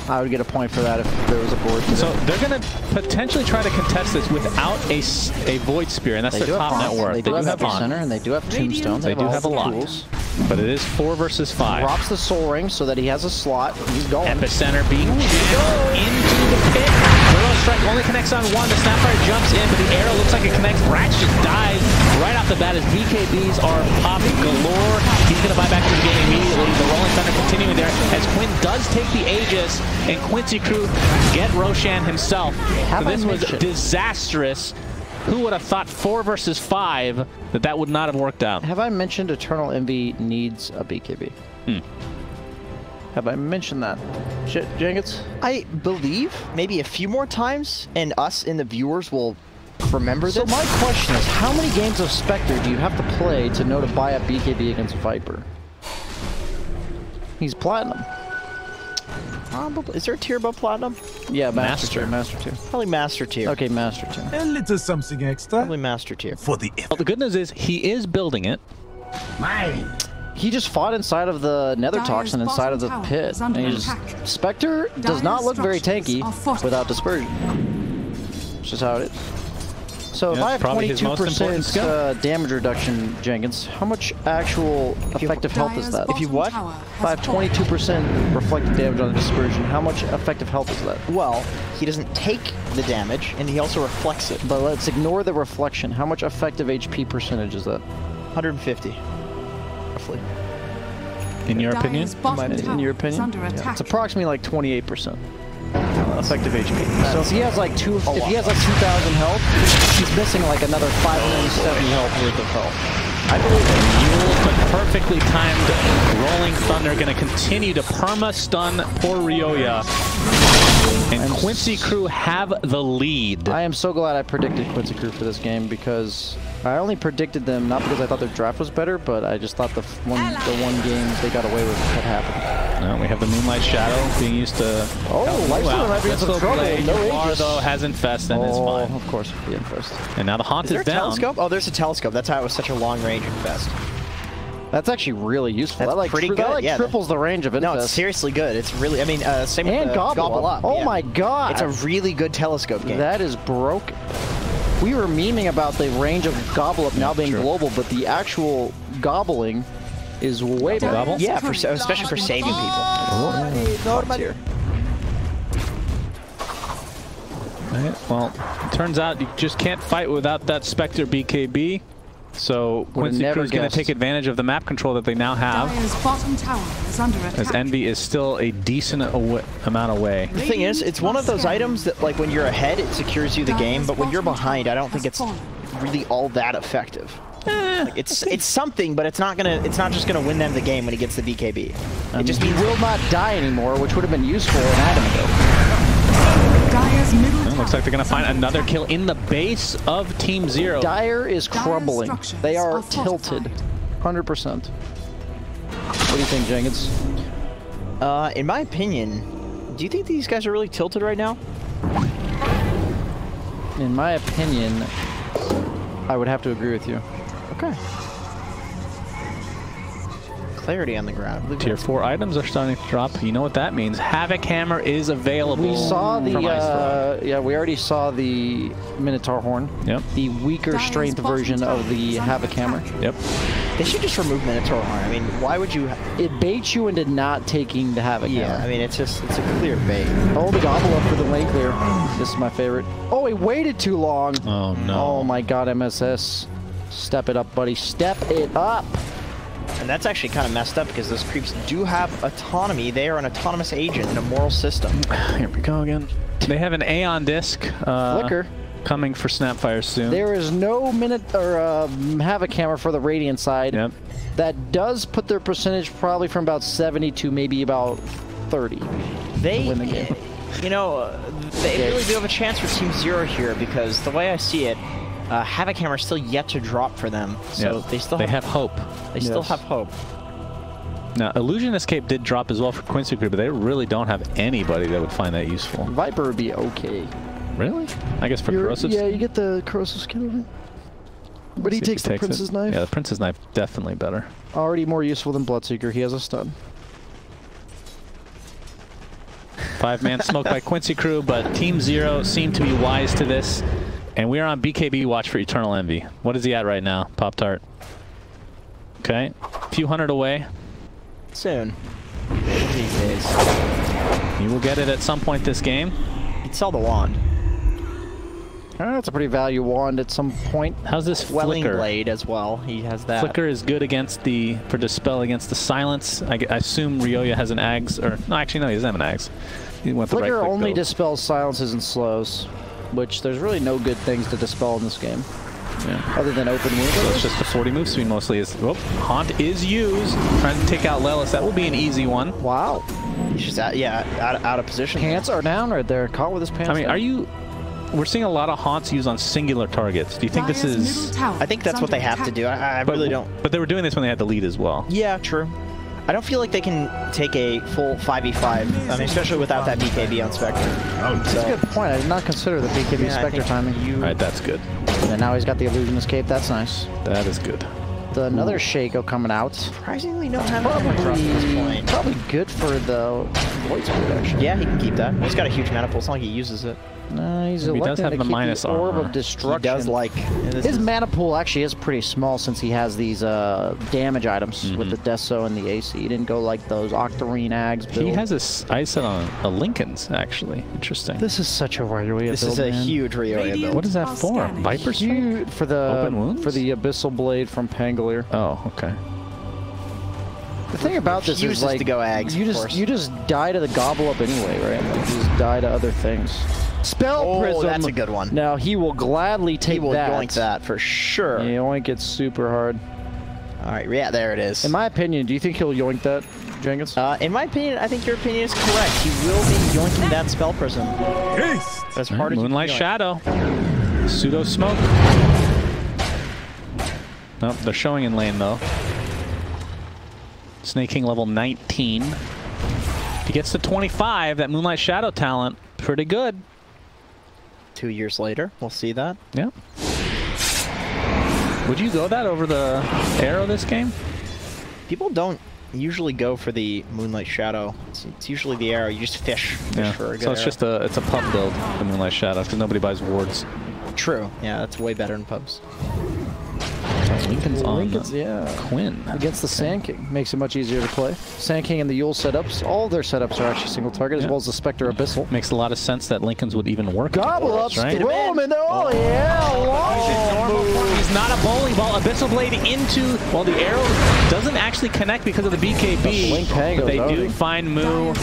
I would get a point for that if there was a board. So they're going to potentially try to contest this without a Void Spirit, and that's their top net worth. They do have Epicenter, and they do have Tombstone. They do have a lot. But it is 4 versus 5. Drops the Soul Ring so that he has a slot. He's going. Epicenter being jammed into the pit. Burrow Strike only connects on one. The Snapfire jumps in, but the arrow looks like it connects. Ratch just dies right off the bat as BKBs are popping galore. He's going to buy back to the game immediately. The Rolling Thunder continuing there as Quinn does take the Aegis, and Quincy Crew get Roshan himself. So this was disastrous. Who would have thought 4 versus 5 that would not have worked out? Have I mentioned Eternal Envy needs a BKB? Have I mentioned that? Jenkins? I believe maybe a few more times, and us and the viewers will remember this. So my question is, how many games of Spectre do you have to play to know to buy a BKB against Viper? He's Platinum. Probably. Is there a tier above Platinum? Yeah, Master tier. Probably Master tier. Okay, Master tier. A little something extra. Probably Master tier. For the Well, the good news is he is building it. mine. He just fought inside of the Nether Toxin, inside of the pit. And he's Spectre does not look very tanky without Dispersion. It's just how it is. So if I have 22% damage reduction, Jenkins, how much actual effective health is that? If you what? If I have 22% reflected damage on the Dispersion, how much effective health is that? Well, he doesn't take the damage, and he also reflects it. But let's ignore the reflection. How much effective HP percentage is that? 150, roughly. In your opinion? In your opinion? Yeah. It's approximately like 28%. Effective HP. So if he has like 2,000 health, he's missing like another 570 health worth of health. I believe Yule, but perfectly timed Rolling Thunder going to continue to perma-stun poor Ryoya. And Quincy Crew have the lead. I am so glad I predicted Quincy Crew for this game because I only predicted them not because I thought their draft was better, but I just thought the one game they got away with had happened. We have the Moonlight Shadow being used to... Lifesteal might be in some trouble. No Aegis. Though has Infest and it's fine. Of course, it'll be Infest. And now the Haunt is down. Telescope? Oh, there's a Telescope. That's how it was such a long range Infest. That's actually really useful. That's that like pretty good. That like triples the range of Infest. No, it's seriously good. It's really, I mean, same and with Gobble Up. Oh my god. It's a really good Telescope game. That is broken. We were memeing about the range of Gobble Up now being global, but the actual gobbling is way better. Yeah, especially for saving people. Here. Right, well, turns out you just can't fight without that Spectre BKB. So Quincy Crew is going to take advantage of the map control that they now have. Bottom tower is under attack. As Envy is still a decent amount away. The thing is, it's one of those items that, like, when you're ahead, it secures you the game, but when you're behind, I don't think it's really all that effective. Like, it's something, but it's not just gonna win them the game when he gets the BKB. It just means he will not die anymore, which would have been useful in Adam. Looks like they're going to find another kill in the base of Team Zero. Dire is crumbling. They are tilted. 100%. What do you think, Jenkins? In my opinion, do you think these guys are really tilted right now? In my opinion, I would have to agree with you. Okay. Clarity on the ground. Tier 4 items are starting to drop. You know what that means. Havoc Hammer is available. We saw the, yeah, we already saw the Minotaur Horn. Yep. The weaker strength version of the Havoc Hammer. Yep. They should just remove Minotaur Horn. I mean, why would you... It baits you into not taking the Havoc. Yeah, I mean, it's a clear bait. Oh, the Gobble up for the lane clear. This is my favorite. Oh, he waited too long. Oh, no. Oh, my God, MSS. Step it up, buddy. Step it up. And that's actually kind of messed up because those creeps do have autonomy. They are an autonomous agent in a moral system. Here we go again. They have an Aeon disc. Flicker. Coming for Snapfire soon. There is no Havoc Hammer for the Radiant side. Yep. That does put their percentage probably from about 70 to maybe about 30. They win the game. You know, they really do have a chance for Team Zero here because the way I see it, Havoc Hammer is still yet to drop for them. So they still have hope. They still have hope. Now, Illusion Escape did drop as well for Quincy Crew, but they really don't have anybody that would find that useful. Viper would be okay. Really? I guess for Corrosive? Yeah, you get the Corrosive skin of it. But he takes the Prince's Knife. Yeah, the Prince's Knife definitely better. Already more useful than Bloodseeker. He has a stun. 5-man smoke by Quincy Crew, but Team Zero seemed to be wise to this. And we are on BKB watch for Eternal Envy. What is he at right now, Pop-Tart? Okay, a few hundred away. Soon. These days. He will get it at some point this game. He'd sell the wand. That's a pretty value wand at some point. How's this Welling Flicker? Blade as well. He has that. Flicker is good against for Dispel against the Silence. I assume Ryoya has an Ags, or no, actually no, he doesn't have an Ags. He went the Flicker right-click only build. dispels silences and slows, which there's really no good things to dispel in this game. Yeah. Other than open wounds. So it's just the 40 move speed mostly. Haunt is used. Trying to take out Lelis. That will be an easy one. Wow. He's just out of position. Pants are down right there. Caught with his pants. I mean, down. we're seeing a lot of haunts used on singular targets. Do you think this is... I think that's what they have to do. I really don't. But they were doing this when they had the lead as well. Yeah, true. I don't feel like they can take a full 5v5. I mean, especially without that BKB on Spectre. That's a good point. I did not consider the BKB Spectre timing. All right, that's good. And now he's got the Illusion Escape. That's nice. That is good. Another Shaco coming out. Surprisingly, no Hammer across this point. Probably good for the Void Spirit, actually. Yeah, he can keep that. He's got a huge mana pool. It's not like he uses it. No, he's he does have to the keep minus the Orb armor. of Destruction. He does like... His mana pool actually is pretty small since he has these damage items with the Deso and the AC. He didn't go like those Octarine Ags build. He has I said on a Lincoln's, actually. Interesting. This is such a Ryoya build, This is a huge Ryoya build. What is that for? Viper Strike? For the Open wounds? For the Abyssal Blade from Pangolier. Oh, okay. The thing about this is like to go Ags, you just die to the Gobble Up anyway, right? Like, you just die to other things. Spell Prism. That's a good one. Now he will gladly take that. He will yoink that for sure. Yeah, yoink it super hard. All right, yeah, there it is. In my opinion, do you think he'll yoink that, Jenkins? In my opinion, I think your opinion is correct. He will be yoinking that Spell Prism. As hard as Moonlight Shadow. Pseudo Smoke. Nope, they're showing in lane though. Snake King level 19. If he gets to 25, that Moonlight Shadow talent, pretty good. 2 years later, we'll see that. Yeah. Would you go that over the arrow this game? People don't usually go for the Moonlight Shadow. It's usually the arrow. You just fish for a good So it's arrow. just it's a pub build, the Moonlight Shadow, because nobody buys wards. True. Yeah, that's way better in pubs. Lincoln's on Quinn. Against the Sand King. Makes it much easier to play. Sand King and the Yule setups, all their setups are actually single target, as well as the Spectre Abyssal. Makes a lot of sense that Lincoln's would even work. Gobble Up, right? throw him in there. Oh, yeah. He's not a bowling ball. Abyssal Blade into, well, the arrow doesn't actually connect because of the BKB. But they do find Moo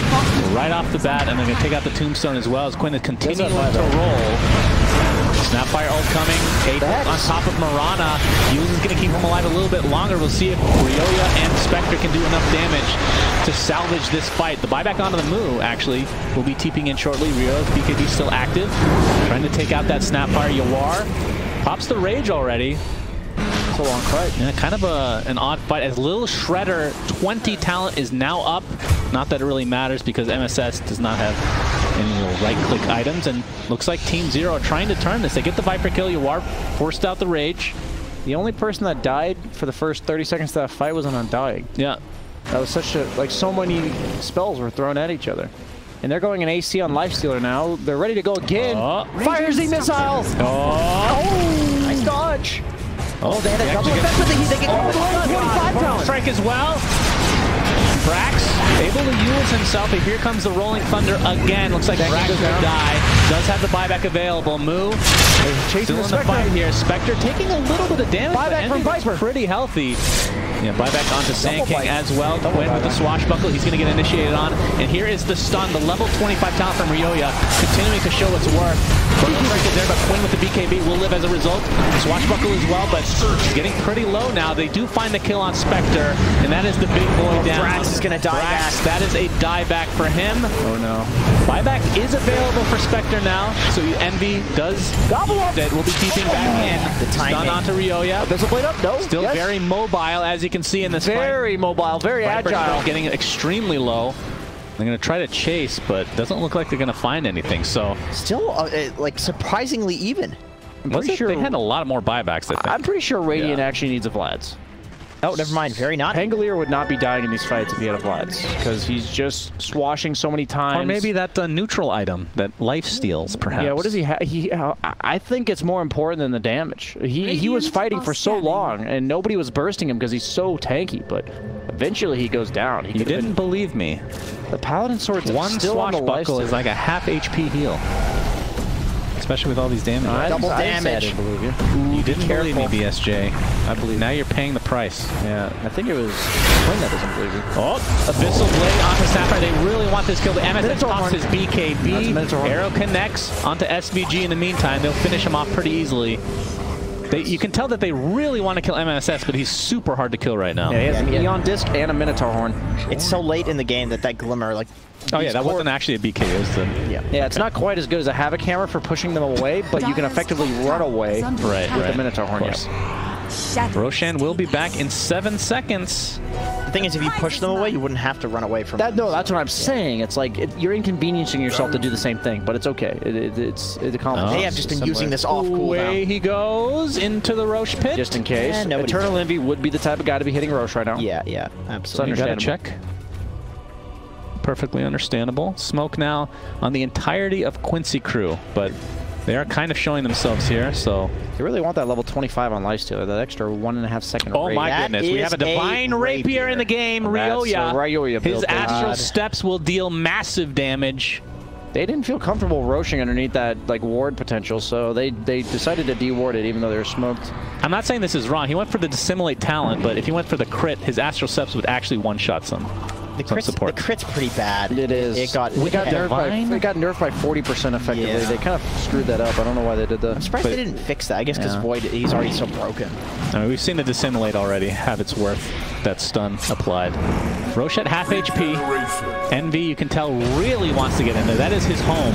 right off the bat, and they're going to take out the Tombstone as well as Quinn is continuing to roll. Snapfire ult coming. Apex on top of Marana. Hughes is going to keep him alive a little bit longer. We'll see if Ryoya and Spectre can do enough damage to salvage this fight. The buyback onto the Moo, actually, will be TPing in shortly. Ryoya's BKB still active. Trying to take out that Snapfire. Yawar pops the Rage already. It's a long fight. Yeah, kind of an odd fight as Lil Shredder 20 talent is now up. Not that it really matters because MSS does not have any right-click items, and looks like Team Zero are trying to turn this. They get the Viper kill. Yawar forced out the Rage. The only person that died for the first 30 seconds of that fight was an Undying. Yeah. That was such a, like, so many spells were thrown at each other. And they're going an AC on Lifestealer now. They're ready to go again. Fire Z missiles! Oh! Nice dodge! Oh, they had a double effect, but they get all the way to 25 talent. Strike as well. Brax able to use himself. And here comes the Rolling Thunder again. Looks like Brax will die. Does have the buyback available. Moo still in the fight here. Spectre taking a little bit of damage. Buyback from Viper. Pretty healthy. Yeah, buyback onto Sand King as well. Quinn with the swashbuckle. He's going to get initiated on. And here is the stun. The level 25 talent from Ryoya continuing to show its worth. Strike is there, but Quinn with the BKB will live as a result. Swashbuckle as well, but he's getting pretty low now. They do find the kill on Spectre, and that is the big boy down. Brax is going to die back. That is a dieback for him. Oh no. Buyback is available for Spectre now, so Envy does gobble up. That will be keeping back in. The stun onto Ryoya. Abyssal Blade up? No. Still very mobile, as you can see in this very fight. Mobile, very Viper's agile. getting extremely low. They're going to try to chase, but doesn't look like they're going to find anything. So still, like, surprisingly even. I'm pretty sure they had a lot more buybacks, I think. I'm pretty sure Radiant actually needs a Vlad's. Oh, never mind. Very not. Pangolier would not be dying in these fights if he had a Vlad's, because he's just swashing so many times. Or maybe that neutral item that life steals, perhaps. Yeah, what does he have? I think it's more important than the damage. He was fighting for so long, and nobody was bursting him because he's so tanky, but eventually he goes down. You didn't believe me. The Paladin Sword's one still on the swashbuckle is like a half HP heal. Especially with all these damage. Double damage. I didn't believe you. You didn't believe me, BSJ. I believe. Now you're paying the price. Yeah, I think it was Quinn that doesn't believe you. Oh, Abyssal Blade onto Sapphire. They really want this kill. The MSS pops his BKB. Arrow connects onto SVG in the meantime. They'll finish him off pretty easily. You can tell that they really want to kill MSS, but he's super hard to kill right now. Yeah, he has an Eon Disc and a Minotaur Horn. It's so late in the game that Glimmer, like... Oh yeah, that wasn't actually a BK. It was the... Yeah, it's not quite as good as a Havoc Hammer for pushing them away, but you can effectively run away with the Minotaur Horn. Roshan will be back in 7 seconds. The thing is, if you push them away, you wouldn't have to run away from them. No, that's what I'm saying. It's like you're inconveniencing yourself to do the same thing, but it's okay. It's accomplished. They have just been using this off cooldown. Away he goes into the Roche pit. Just in case. Eternal Envy would be the type of guy to be hitting Roche right now. Yeah, absolutely. So you gotta check. Perfectly understandable. Smoke now on the entirety of Quincy crew, but they are kind of showing themselves here, so... You really want that level 25 on Lifestealer, that extra 1.5 second Oh my goodness, we have a Divine Rapier in the game, Ryoya. His Astral Steps will deal massive damage. They didn't feel comfortable roshing underneath that like ward potential, so they decided to deward it even though they were smoked. I'm not saying this is wrong. He went for the Dissimulate talent, but if he went for the crit, his Astral Steps would actually one-shot some. The crit's pretty bad. It is. It got nerfed by 40% effectively. Yeah. They kind of screwed that up. I don't know why they did that. I'm surprised they didn't fix that. I guess because Void, he's already so broken. I mean, we've seen the Dissimulate already have its worth. That stun applied. Roche at half HP. Envy, you can tell, really wants to get in there. That is his home.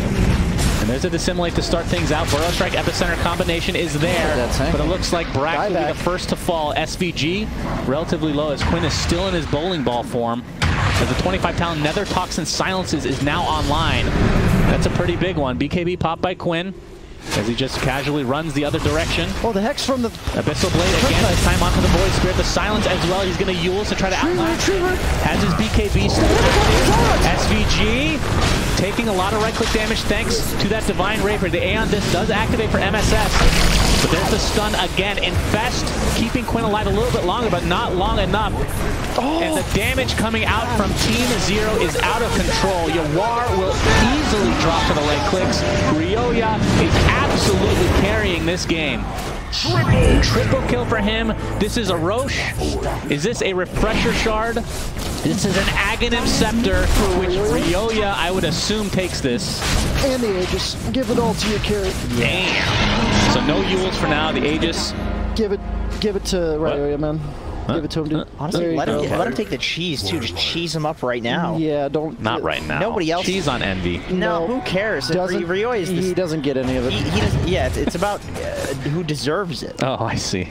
And there's a Dissimulate to start things out. Burrow Strike Epicenter combination is there, but it looks like Brack will be the first to fall. SVG relatively low as Quinn is still in his bowling ball form. As the 25 talent Nether Toxin Silences is now online. That's a pretty big one. BKB popped by Quinn as he just casually runs the other direction. Oh, the Hex from the... Abyssal Blade again, this time onto the Void Spirit. The Silence as well. He's going to Eul's to try to outlast. Has his BKB still active. SVG taking a lot of right-click damage thanks to that Divine Rapier. The Aeon Disc does activate for MSS. But there's the stun again. Infest keeping Quinn alive a little bit longer, but not long enough. And the damage coming out from Team Zero is out of control. Yawar will easily drop to the leg clicks. Ryoya is absolutely carrying this game. Triple kill for him. This is a Roche. Is this a Refresher Shard? This is an Aghanim Scepter, which Ryoya, I would assume, takes this. And the Aegis. Give it all to your carry. Damn. So no Eul's for now. The Aegis. Give it to Ryoya, man. Give it to him, dude. Honestly, let him take the cheese, too. Just cheese him up right now. Yeah, don't... Not right now. Nobody else... Cheese on Envy. No, who cares? Ryoya is he doesn't get any of it. He doesn't... Yeah, it's about who deserves it. Oh, I see.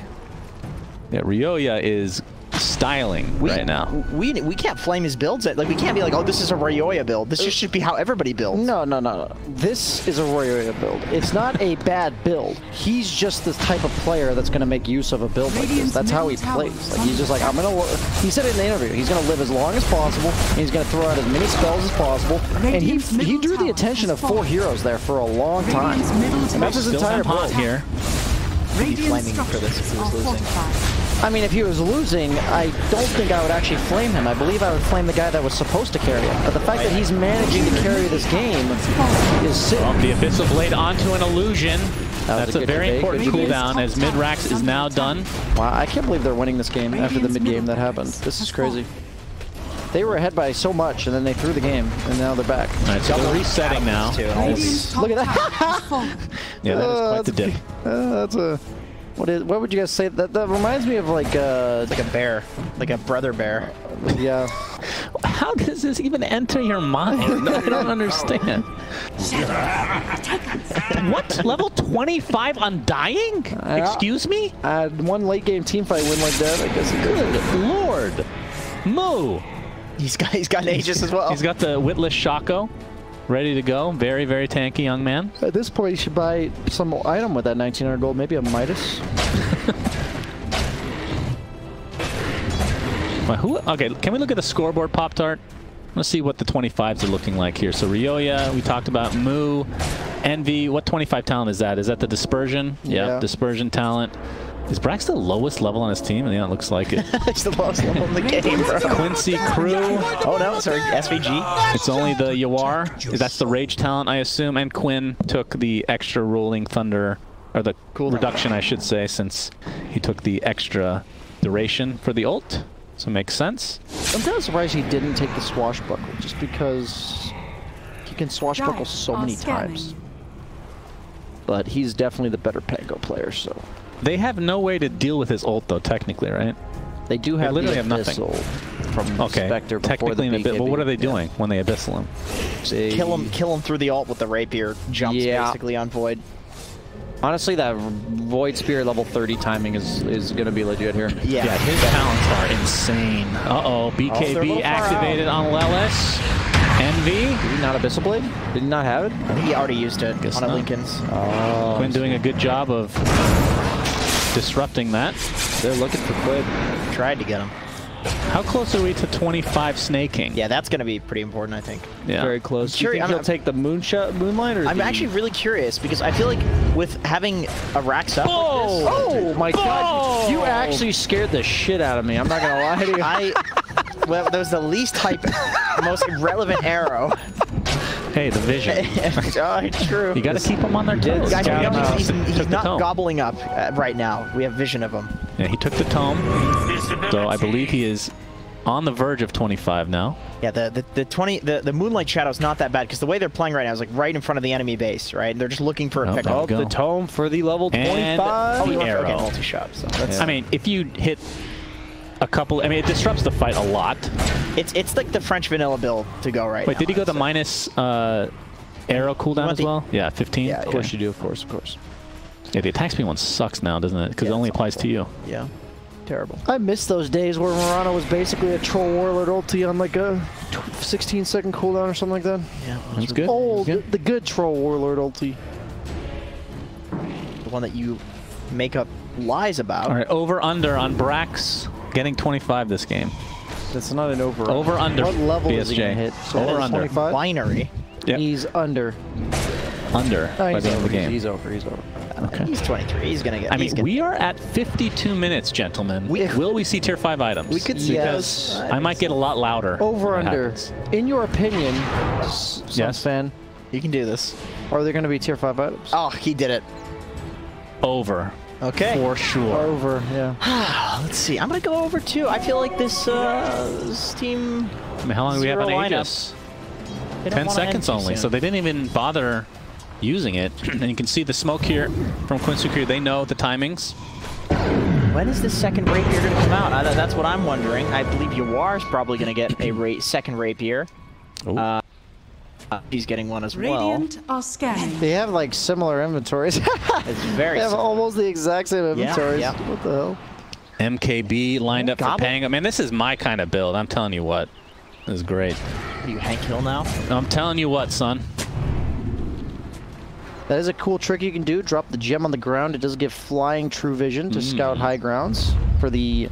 Yeah, Ryoya is styling right now. We can't flame his builds. Like, we can't be like, oh, this is a Ryoya build. This just should be how everybody builds. No. This is a Ryoya build. It's not a bad build. He's just the type of player that's going to make use of a build like this. That's how he plays. Like, he's just like, I'm going to... He said it in the interview. He's going to live as long as possible, and he's going to throw out as many spells as possible. And he drew the attention of 4 heroes there for a long time. And that's his entire build here. be flaming for this if he was losing. I mean, if he was losing, I don't think I would actually flame him. I believe I would flame the guy that was supposed to carry him. But the fact that he's managing to carry this game is sick. Well, the Abyssal Blade onto an illusion. That's a very important cooldown as mid-Rax is now done. Wow, I can't believe they're winning this game after the mid-game that happened. This is crazy. They were ahead by so much, and then they threw the game, and now they're back. All right, so they're resetting now. Look at that. Yeah, that is quite the dip. That's a... What would you guys say? That reminds me of like it's like a bear, like a brother bear. Yeah. How does this even enter your mind? I don't understand. What? Level 25 Undying? Excuse me? One late game team fight win like that, I guess. Good Lord. Moo. He's got Aegis as well. He's got the Witless Shaco. Ready to go. Very, very tanky young man. At this point, you should buy some item with that 1900 gold. Maybe a Midas. Well, okay, can we look at the scoreboard, Pop-Tart? Let's see what the 25s are looking like here. So Ryoya, we talked about Moo. Envy, what 25 talent is that? Is that the Dispersion? Yeah. Dispersion talent. Is Brax the lowest level on his team? Yeah, it looks like it. It's the lowest level in the game, bro. Quincy Crew. Oh, no, sorry, SVG. It's only the Yawar. That's the Rage talent, I assume. And Quinn took the extra Rolling Thunder, or the reduction, I should say, since he took the extra duration for the ult. So it makes sense. I'm kind of surprised he didn't take the Swashbuckle, just because he can Swashbuckle so many times. But he's definitely the better Pango player, so... They have no way to deal with his ult, though, technically, right? They do have literally the have nothing from Spectre before technically the BKB. But what are they doing when they Abyssal him? They kill him through the ult with the rapier. Jumps basically on Void. Honestly, that Void Spirit level 30 timing is going to be legit here. Yeah, his talents are insane. Uh-oh, BKB activated on Lelis. Envy. Did he not Abyssal Blade? Did he not have it? I think he already used it on a Lincoln's. Oh, Quinn doing a good job of disrupting that. They're looking for Quinn. Tried to get him. How close are we to 25 snaking? Yeah, that's going to be pretty important, I think. Yeah. Very close. Do you think he'll take the Moonlight? Or I'm actually really curious because I feel like with having a Rax up like this, oh my god! You actually scared the shit out of me. I'm not gonna lie to you. Well, that was the least hype, most relevant arrow. Hey, the vision. Oh, true. You got to keep them on their toes. Guys, he's not gobbling up right now. We have vision of him. Yeah, he took the tome, so I believe he is on the verge of 25 now. Yeah, the Moonlight Shadow's not that bad because the way they're playing right now is like right in front of the enemy base, right? They're just looking for a pickup. The tome for the level 25. The arrow. Okay, multi-shot. So I mean, if you hit a couple, I mean, it disrupts the fight a lot. It's like the French vanilla build to go right now. Wait, did he go the minus arrow cooldown as well? Yeah, 15. Yeah, of course you do. Of course. Yeah, the attack speed one sucks now, doesn't it? Because it only applies to you. Yeah. Terrible. I miss those days where Murano was basically a troll warlord ulti on like a 16-second cooldown or something like that. Yeah, that's good. Oh, the good troll warlord ulti. The one that you make up lies about. All right, over/under on Brax getting 25 this game. That's not an over. Over/under. What level BSJ. is he gonna hit? So Over/under. 25? Binary. Yep. He's under. Under by the end of the game. He's over. Okay. He's 23. He's gonna get. I mean, we are at 52 minutes, gentlemen. Will we see tier 5 items? We could see those. I might get a lot louder. Over/under. In your opinion, yes, fan, you can do this. Are there going to be tier 5 items? Oh, he did it. Over. Okay. For sure. Over. Yeah. Let's see. I'm gonna go over too. I feel like this team. I mean, how long do we have on Aegis? 10 seconds only, so they didn't even bother using it. And you can see the smoke here from Quincy Crew. They know the timings. When is this second rapier going to come out? That's what I'm wondering. I believe Yawar's probably going to get a second rapier. He's getting one as well. Radiant are scanning. They have like similar inventories. It's very They have almost the exact same inventories. Yeah. What the hell? MKB lined up for Pango. Man, this is my kind of build. I'm telling you what. This is great. Are you Hank Hill now? I'm telling you what, son. That is a cool trick you can do. Drop the gem on the ground. It does give flying true vision to scout high grounds. For the,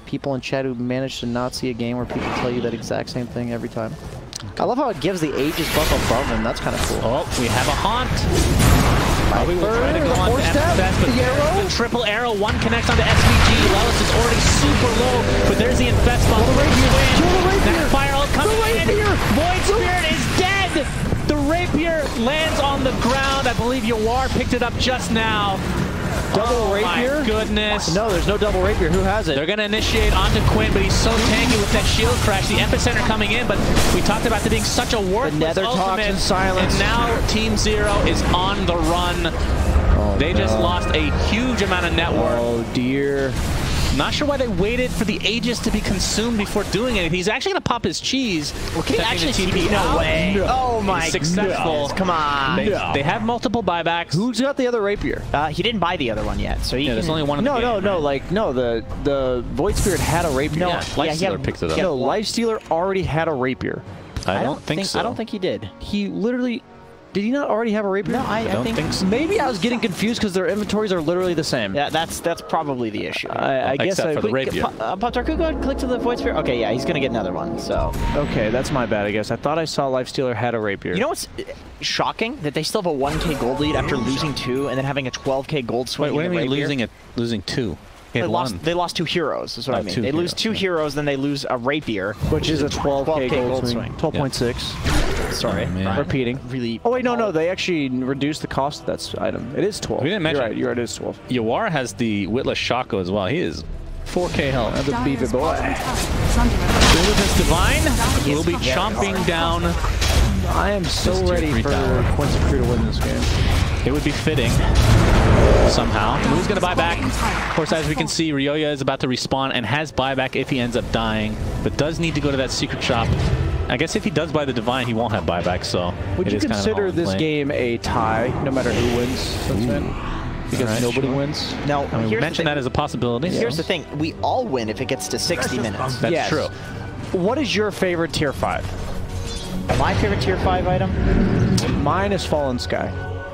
people in chat who manage to not see a game where people tell you that exact same thing every time. I love how it gives the Aegis buff above him. That's kind of cool. Oh, we have a haunt. Probably will try to go on to MSS, but One connects onto SVG. Lelis is already super low, but there's the Infest bomb. That fire ult coming in. Void Spirit is dead. The Rapier lands on the ground. I believe Yawar picked it up just now. Double Rapier? My goodness. No, there's no double Rapier. Who has it? They're going to initiate onto Quinn, but he's so tanky with that shield crash. The epicenter coming in, but we talked about there being such a worthless Nether ultimate. silence. And now Team Zero is on the run. Oh, they just lost a huge amount of net worth. Oh, dear. Not sure why they waited for the Aegis to be consumed before doing anything. He's actually going to pop his cheese. Well, can he actually TP? No way. No. Oh my god. Successful. Come on. They have multiple buybacks. Who's got the other Rapier? He didn't buy the other one yet, so he can... there's only one in the game, the Void Spirit had a Rapier. No, Lifestealer picked it up. No, Lifestealer already had a Rapier. I don't think so. I don't think he did. He literally... Did he not already have a Rapier? No, I don't think so. Maybe I was getting confused because their inventories are literally the same. Yeah, that's probably the issue. I guess Except for the Rapier. Pop-Tar, go and click to the Void Spirit. Okay, yeah, he's gonna get another one, so... Okay, that's my bad, I guess. I thought I saw Lifestealer had a Rapier. You know what's shocking? That they still have a 1k gold lead after losing 2 and then having a 12k gold swing. Wait, what do you mean losing 2? They lost 2 heroes, is what I mean. They lose 2 heroes, then they lose a Rapier. Which is a 12k gold swing. 12.6. Sorry. Repeating. Really. Oh, wait, no, they actually reduced the cost of that item. It is 12. We didn't mention You're right, it is 12. Yawar has the Witless Shako as well. He is 4k health. That's a beaver boy. This Divine will be chomping down. I am so ready for Quincy Crew to win this game. It would be fitting somehow. Who's going to buy back? Of course, as we can see, Ryoya is about to respawn and has buyback if he ends up dying, but does need to go to that secret shop. I guess if he does buy the Divine, he won't have buyback, so... Would you consider this game a tie, no matter who wins? Because nobody wins? No, I mean, we mentioned that as a possibility. Here's the thing. We all win if it gets to 60 minutes. That's true. What is your favorite tier 5? My favorite tier 5 item? Mine is Fallen Sky.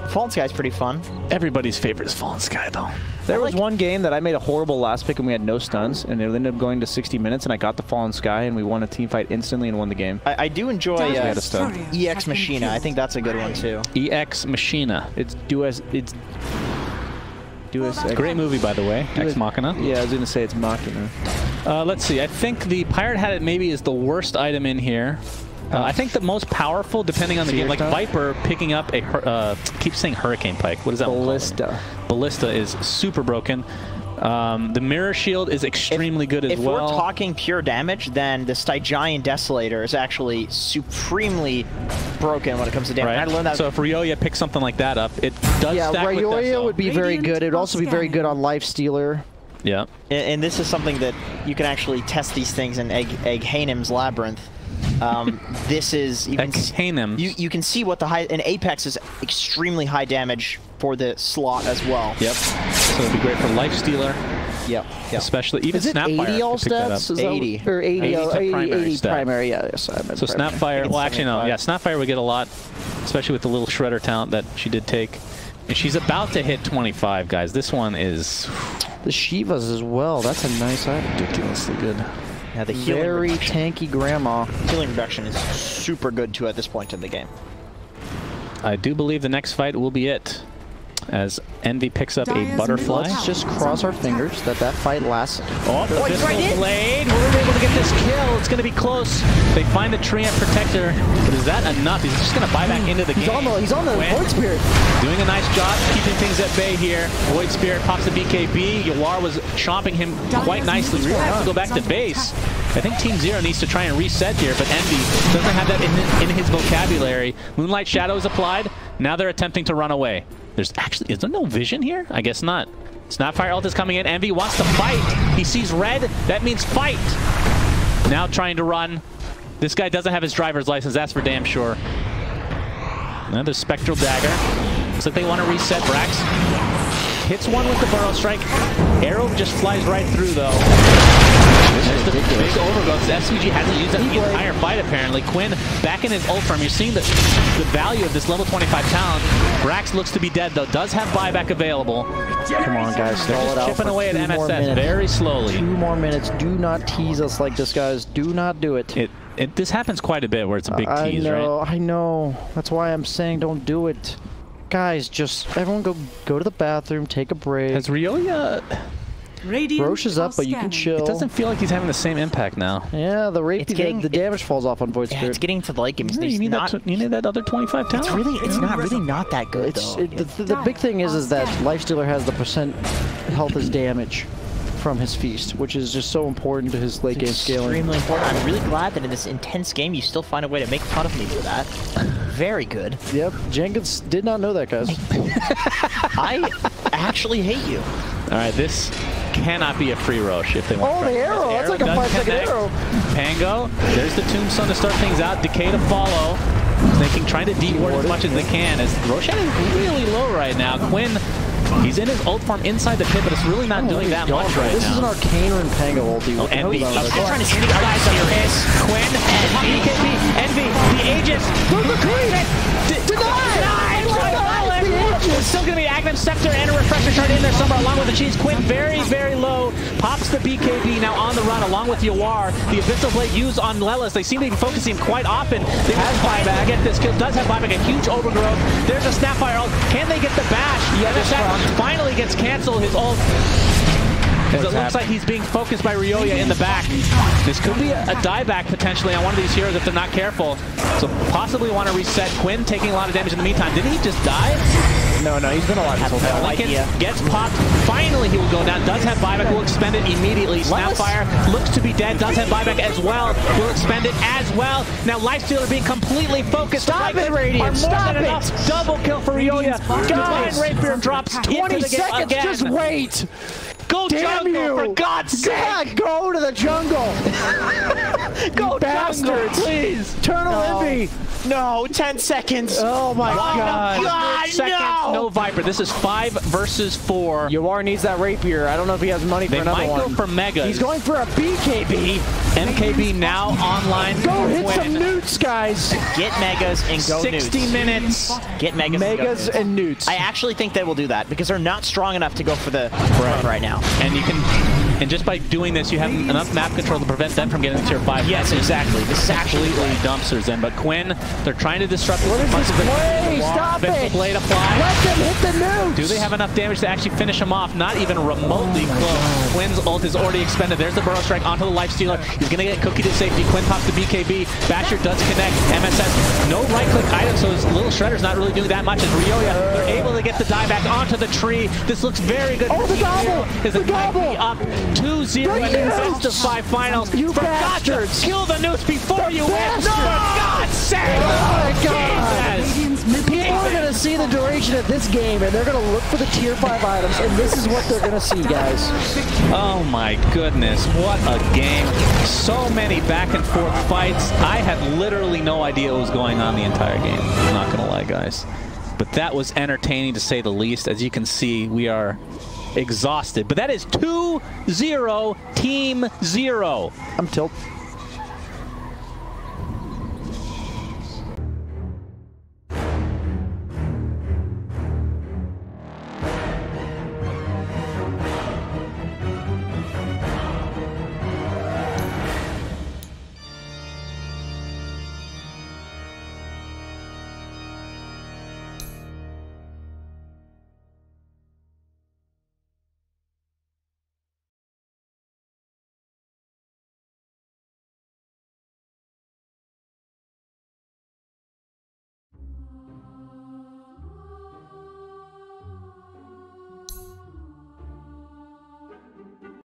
Fallen Sky is pretty fun. Everybody's favorite is Fallen Sky, though. There was one game that I made a horrible last pick and we had no stuns, and it ended up going to 60 minutes, and I got the Fallen Sky, and we won a team fight instantly and won the game. I do enjoy EX Machina. I think that's a good one, too. EX Machina. It's great movie, by the way. Ex Machina. Yeah, I was going to say it's Machina. Let's see. I think the Pirate Hat maybe is the worst item in here. I think the most powerful, depending on the game, like Viper picking up a, keep saying Hurricane Pike. What is that? Ballista. Ballista is super broken. The Mirror Shield is extremely good as well. If we're talking pure damage, then the Stygian Desolator is actually supremely broken when it comes to damage. Right. I learned that. So if Ryoya picks something like that up, it does stack with Ryoya would be very good. It would also be very good on Lifestealer. Yeah. And this is something that you can actually test these things in Egg Hanem's Labyrinth. This is you can see what the high in Apex is extremely high damage for the slot as well. Yep. So it'd be great for Lifestealer. Yep. Especially even Snapfire. 80 all stats? Is 80 or 80 stat. primary. Yeah. Yes, I meant so Snapfire. Well, actually no. Yeah, Snapfire would get a lot, especially with the little shredder talent that she did take. And she's about to hit 25, guys. This one is the Shivas as well. That's a nice item. Ridiculously good. Yeah, the very tanky grandma. Healing reduction is super good too at this point in the game. I do believe the next fight will be it, as Envy picks up a butterfly. Let's just cross our fingers that fight lasts. Oh, the Abyssal Blade. We're able to get this kill. It's going to be close. They find the Treant Protector, but is that enough? He's just going to buy back into the game. He's on the Void Spirit. Doing a nice job keeping things at bay here. Void Spirit pops the BKB. Yawar was chomping him quite nicely. We're going to have to go back to base. I think Team Zero needs to try and reset here, but Envy doesn't have that in his vocabulary. Moonlight Shadow is applied. Now they're attempting to run away. Is there no vision here? I guess not. Snapfire ult is coming in. Envy wants to fight. He sees red. That means fight. Now trying to run. This guy doesn't have his driver's license. That's for damn sure. Another Spectral Dagger. Looks like they want to reset. Brax hits one with the Burrow Strike. Arrow just flies right through, though. There's the big overgrowth. SVG hasn't used that the entire fight, apparently. Quinn back in his ult farm. You're seeing the value of this level 25 talent. Brax looks to be dead, though. Does have buyback available. Come on, guys. Stall it out. Chipping away at MSS very slowly. 2 more minutes. Do not tease us like this, guys. Do not do it. This happens quite a bit where it's a big tease, right? I know. That's why I'm saying don't do it. Guys, just everyone go to the bathroom, take a break. Has Ryoya... Roche is up, but you can chill. It doesn't feel like he's having the same impact now. Yeah, the damage falls off on Void Spirit. Yeah, it's getting to the late games. Yeah, you need that other 25 talent. It's not really not that good, though. The big thing is that Lifestealer has the percent health as damage from his feast, which is just so important to his late game scaling. Extremely important. I'm really glad that in this intense game you still find a way to make fun of me for that. Very good. Yep, Jenkins did not know that, guys. I actually hate you. All right, this cannot be a free Roche if they want. Oh, the arrow! That's like a 5-second arrow. Pango, there's the Tombstone to start things out. Decay to follow. Trying to de-ward as much as they can. As Roshan is really low right now. Quinn, he's in his ult form inside the pit, but it's really not doing that much right now. This is an Arcane and Pango ulti. Oh, Envy. I'm trying to sneak guys here. Quinn, Envy, the Aegis. Denied! It's still going to be Aghanim Scepter and a Refresher Shard in there somewhere along with the cheese. Quinn very, very low. Pops the BKB now on the run along with Yawar. The Abyssal Blade used on Lelis. They seem to be focusing quite often. They have buyback. Get this kill. Does have buyback. A huge overgrowth. There's a Snapfire ult. Can they get the bash? Yeah, that finally gets canceled. His ult. As it looks like he's being focused by Ryoya in the back. This could be a dieback potentially on one of these heroes if they're not careful. So possibly want to reset. Quinn taking a lot of damage in the meantime. Didn't he just die? No, he's been alive this whole time. Gets popped. Finally he will go down. Does have buyback. Will expend it immediately. Snapfire looks to be dead. Does have buyback as well. Will expend it as well. Now Lifestealer being completely focused. Stop it, Radiant. Stop it. Double kill for Ryoya. Guys, Divine Rapier drops 20 seconds. Just wait. Go Damn jungle, you! for God's sake! God, go to the jungle! Go bastards! Please! Eternal Envy! No, 10 seconds! Oh my God! No Viper. This is 5 versus 4. Yawar needs that Rapier. I don't know if he has money for another one. They might go for Megas. He's going for a BKB. MKB now online. Go hit some newts, guys! Get Megas and go 60 newts. minutes. Get Megas and newts. I actually think they will do that because they're not strong enough to go for the run right now. And you can, and just by doing this, you have enough map control to prevent them from getting to tier 5. Yes, exactly. This is actually completely dumpsters them. But Quinn, they're trying to disrupt. What is this play? Stop it! Blade apply. Let them hit the nukes! Do they have enough damage to actually finish him off? Not even remotely close. Quinn's ult is already expended. There's the Burrow Strike onto the Lifestealer. He's going to get Cookie to safety. Quinn pops the BKB. Basher does connect. MSS, no right-click item, so his little Shredder's not really doing that much. As Ryoya, they're able to get the dieback onto the tree. This looks very good. Oh, the gobble! The gobble! Up 2-0 in the best of 5 finals. You for bastards! God, kill the newts before you win! For God's sake! Oh my God! Jesus. People are going to see the duration of this game, and they're going to look for the tier 5 items, and this is what they're going to see, guys. Oh my goodness, what a game. So many back and forth fights. I had literally no idea what was going on the entire game. I'm not going to lie, guys. But that was entertaining to say the least. As you can see, we are exhausted. But that is 2-0, Team 0. I'm tilted.